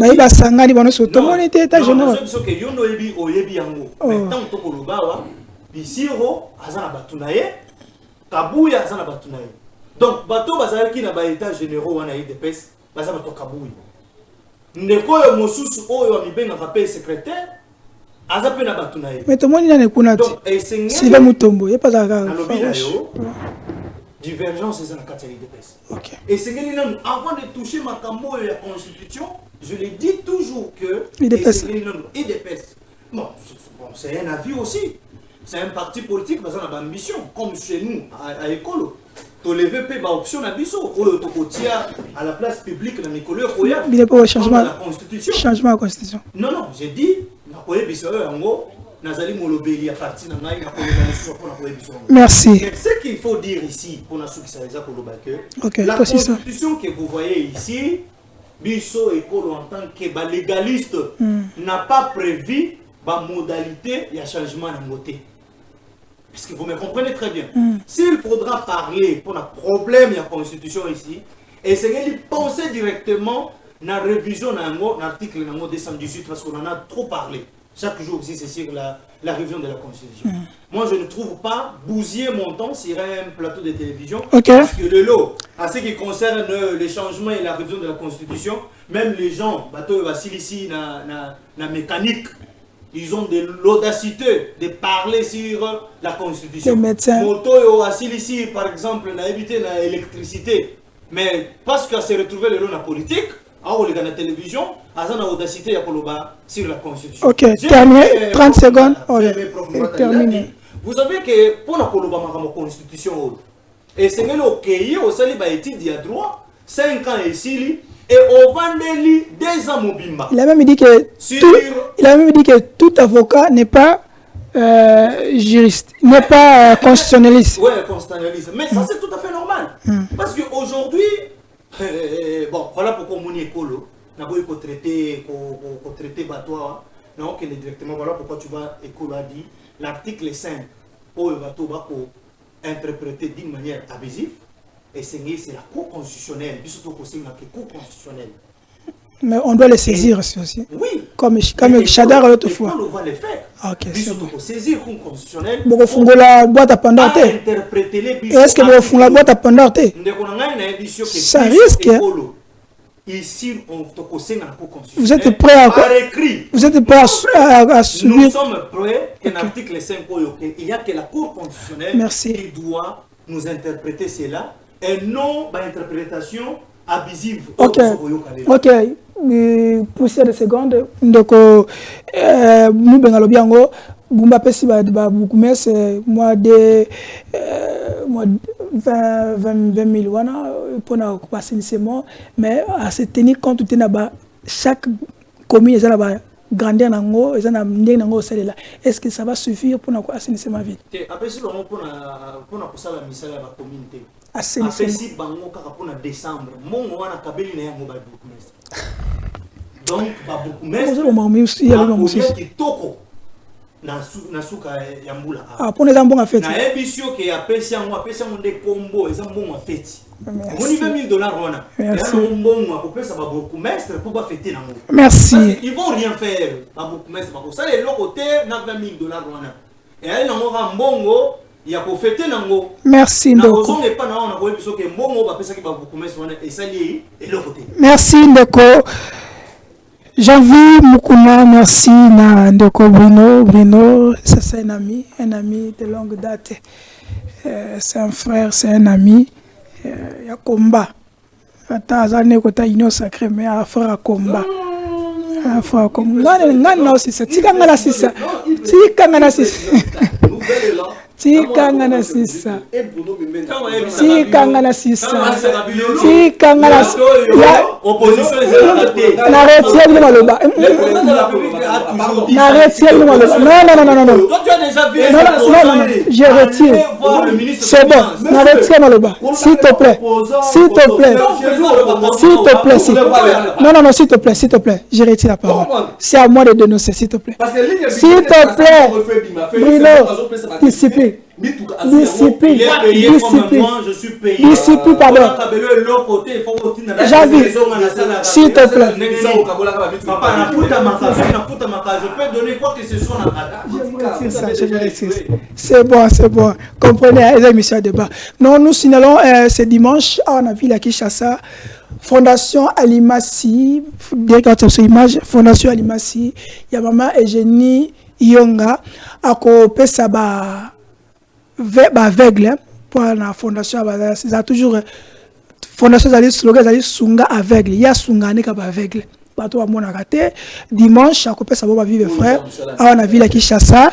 Bisiro azana batunaye, Kabuya azana batunaye. Donc bato bazali ki na ba état généraux wana IDPS, bazana bato Kabuya. Ndeko yo mosusu oyo amibenga kapé secrétaire, azape na batunaye. Mais tout le monde n'a pas de donc Sylvain Mutombo, il n'y a pas d'accord. divergence c'est la catégorie de pèse. Ok. Et c'est que avant de toucher ma cambo et la constitution, je l'ai dit toujours que IDPS. Bon, c'est un avis aussi. C'est un parti politique, mais ça a une ambition. Comme chez nous, à Écolo. Tu lever pas option à biso. À la place publique, dans les couleurs, il n'est pas au changement. La constitution. Changement à la constitution. Non, non, j'ai dit, en gros, Nazali Molobeli à partir de merci. Mais ce qu'il faut dire ici, pour la constitution que vous voyez ici, Bisso Écolo en tant que légaliste n'a pas prévu la modalité et le changement de moté. Parce que vous me comprenez très bien. S'il faudra parler pour le problème de la constitution ici, essayez de penser directement dans la révision de l'article 218 parce qu'on en a trop parlé. Chaque jour aussi, c'est sur la révision de la Constitution. Moi, je ne trouve pas bousiller mon temps sur un plateau de télévision. Parce que le lot, à ce qui concerne les changements et la révision de la Constitution, même les gens, bateau ici, la mécanique, ils ont de l'audacité de parler sur la Constitution. Les médecins. Moto ici, par exemple, n'a évité l'électricité. Mais parce qu'à se retrouver le lot de la politique, on regarde la télévision, à a audacité sur la Constitution. Ok, terminé, 30 secondes. Terminé. Vous savez que pour la Constitution, et c'est que le pays au sali ba étude il y a droit 5 ans ici et au vendeli 2 ans mobimba. Il a même dit que tout avocat n'est pas juriste, n'est pas constitutionnaliste. Oui, constitutionnaliste. Mais ça c'est tout à fait normal. Parce qu'aujourd'hui, bon, voilà pourquoi mon écolo n'a pas eu qu'on traiter batois. Non, que directement, voilà pourquoi tu vois, écolo a dit l'article 5 pour le bateau interprété d'une manière abusive. Et c'est la Cour constitutionnelle, surtout que c'est la Cour constitutionnelle. Mais on doit les saisir aussi. Oui. Comme Chadar l'autre fois. On va les faire. Ok, c'est bon. Saisir la Cour constitutionnelle. Bon, on la boîte à pendant. Est-ce que vous la boîte à pendant? Ça risque. Ici, on vous êtes prêt à quoi? Vous êtes prêt à subir? Nous sommes prêts. En article 5, il n'y a que la Cour constitutionnelle qui doit nous interpréter cela et non l'interprétation abusive. Ok. Ok. Poussez des secondes. Donc, nous, Bengalobyango, Bumba Pessi, Boukoumès, moi, de 20 000 pour nous passer l'enseignement, mais à se tenir compte de chaque commune, ils ont grandeur nango, ils ont amené nango au là. Est-ce que ça va suffire pour nous assainir ma ville? Après, si on pour la mission de la communauté, assainir bango pour décembre, mon wana kabeli na yango ba Boukoumès. Donc, ba Boukoumès, il toko. Nasuka yambula. Ah, pour les ambons à fête. Na ebisio ke apesi yango de combo eza mbongo fête. Moni $20 wana. Merci. Mbongo akopesa ba bourgmestre pour ba fêter nango. Merci. Ils vont rien faire. Ba bourgmestre ba ça les côté na $20 wana. Et elle nango ra mbongo ya ko fêter nango. Merci Ndoko. Na ozonge pa na ona ko ebisio ke mbongo ba pesa ki ba bourgmestre wana et sali et le côté. Merci Ndoko. Janvier Mukuna, merci na Ndoko Bruno, ça c'est un ami de longue date. C'est un frère, c'est un ami. Il y a combat. Tazane kota union sacrée, mais à frère à combat. À frère à combat. Non, c'est ça. Tikangana c'est ça. Tikangana c'est ça. Tikangana c'est ça. Tikangana c'est ça. Tikangana opposition na retiel maloba. Na retiel maloba. Non. Toi tu as déjà vu. Non, je retire. C'est bon. Na retiel maloba. S'il te plaît. Non, s'il te plaît. Je retire la parole. C'est à moi de dénoncer, s'il te plaît. S'il te plaît. Bruno, discipline. Discipline, pardon. J'avais, s'il te plaît. Je peux donner quoi que ce soit. C'est bon. Comprenez, les émissions de débat. Non, nous signalons ce dimanche, on a vu la Kinshasa. Fondation Alimassi, directeur sur image, Fondation Alimassi, il y a maman Eugénie Yonga, à côté ça aveugle pour la fondation c'est toujours fondation zali slogan zali sunga aveugle ya sunga ne ka ba aveugle bato ba mona raté dimanche à couper ça va vivre frère on a vu la Kinshasa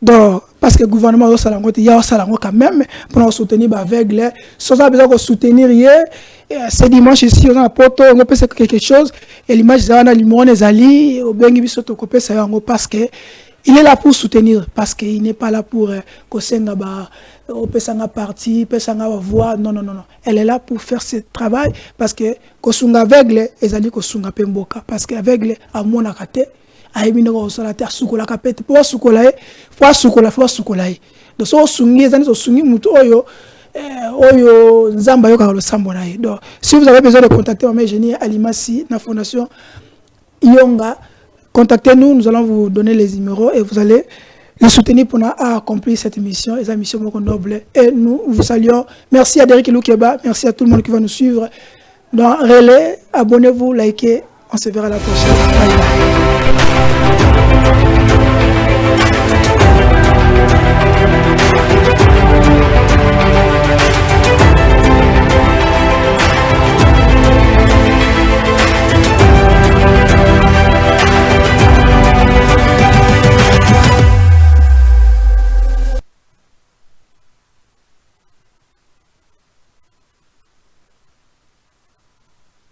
donc parce que le gouvernement au Salango il y a Salango quand même pour soutenir ba aveugle sans besoin de soutenir ce dimanche ici on a poto on peut quelque chose et l'image ça on a limone zali au bengi biso to couper ça parce que il est là pour soutenir parce qu'il n'est pas là pour kosenga ba opesanga parti pesanga voix non. Elle est là pour faire ce travail parce que kosunga aveugle ezali kosunga pemboka parce que aveugle a mona kate ayebine ko sala terre sukola kapete pour sukola donc so sungi ezali so sungi mutu oyo nzamba yo ka lo sambo na ye. Donc si vous avez besoin de contacter mon génie Alimasi na fondation Iyonga, contactez-nous, nous allons vous donner les numéros et vous allez les soutenir pour accomplir cette mission, et cette mission noble. Et nous vous saluons. Merci à Derek Loukeba, merci à tout le monde qui va nous suivre. Dans Relais, abonnez-vous, likez, on se verra la prochaine. Bye bye.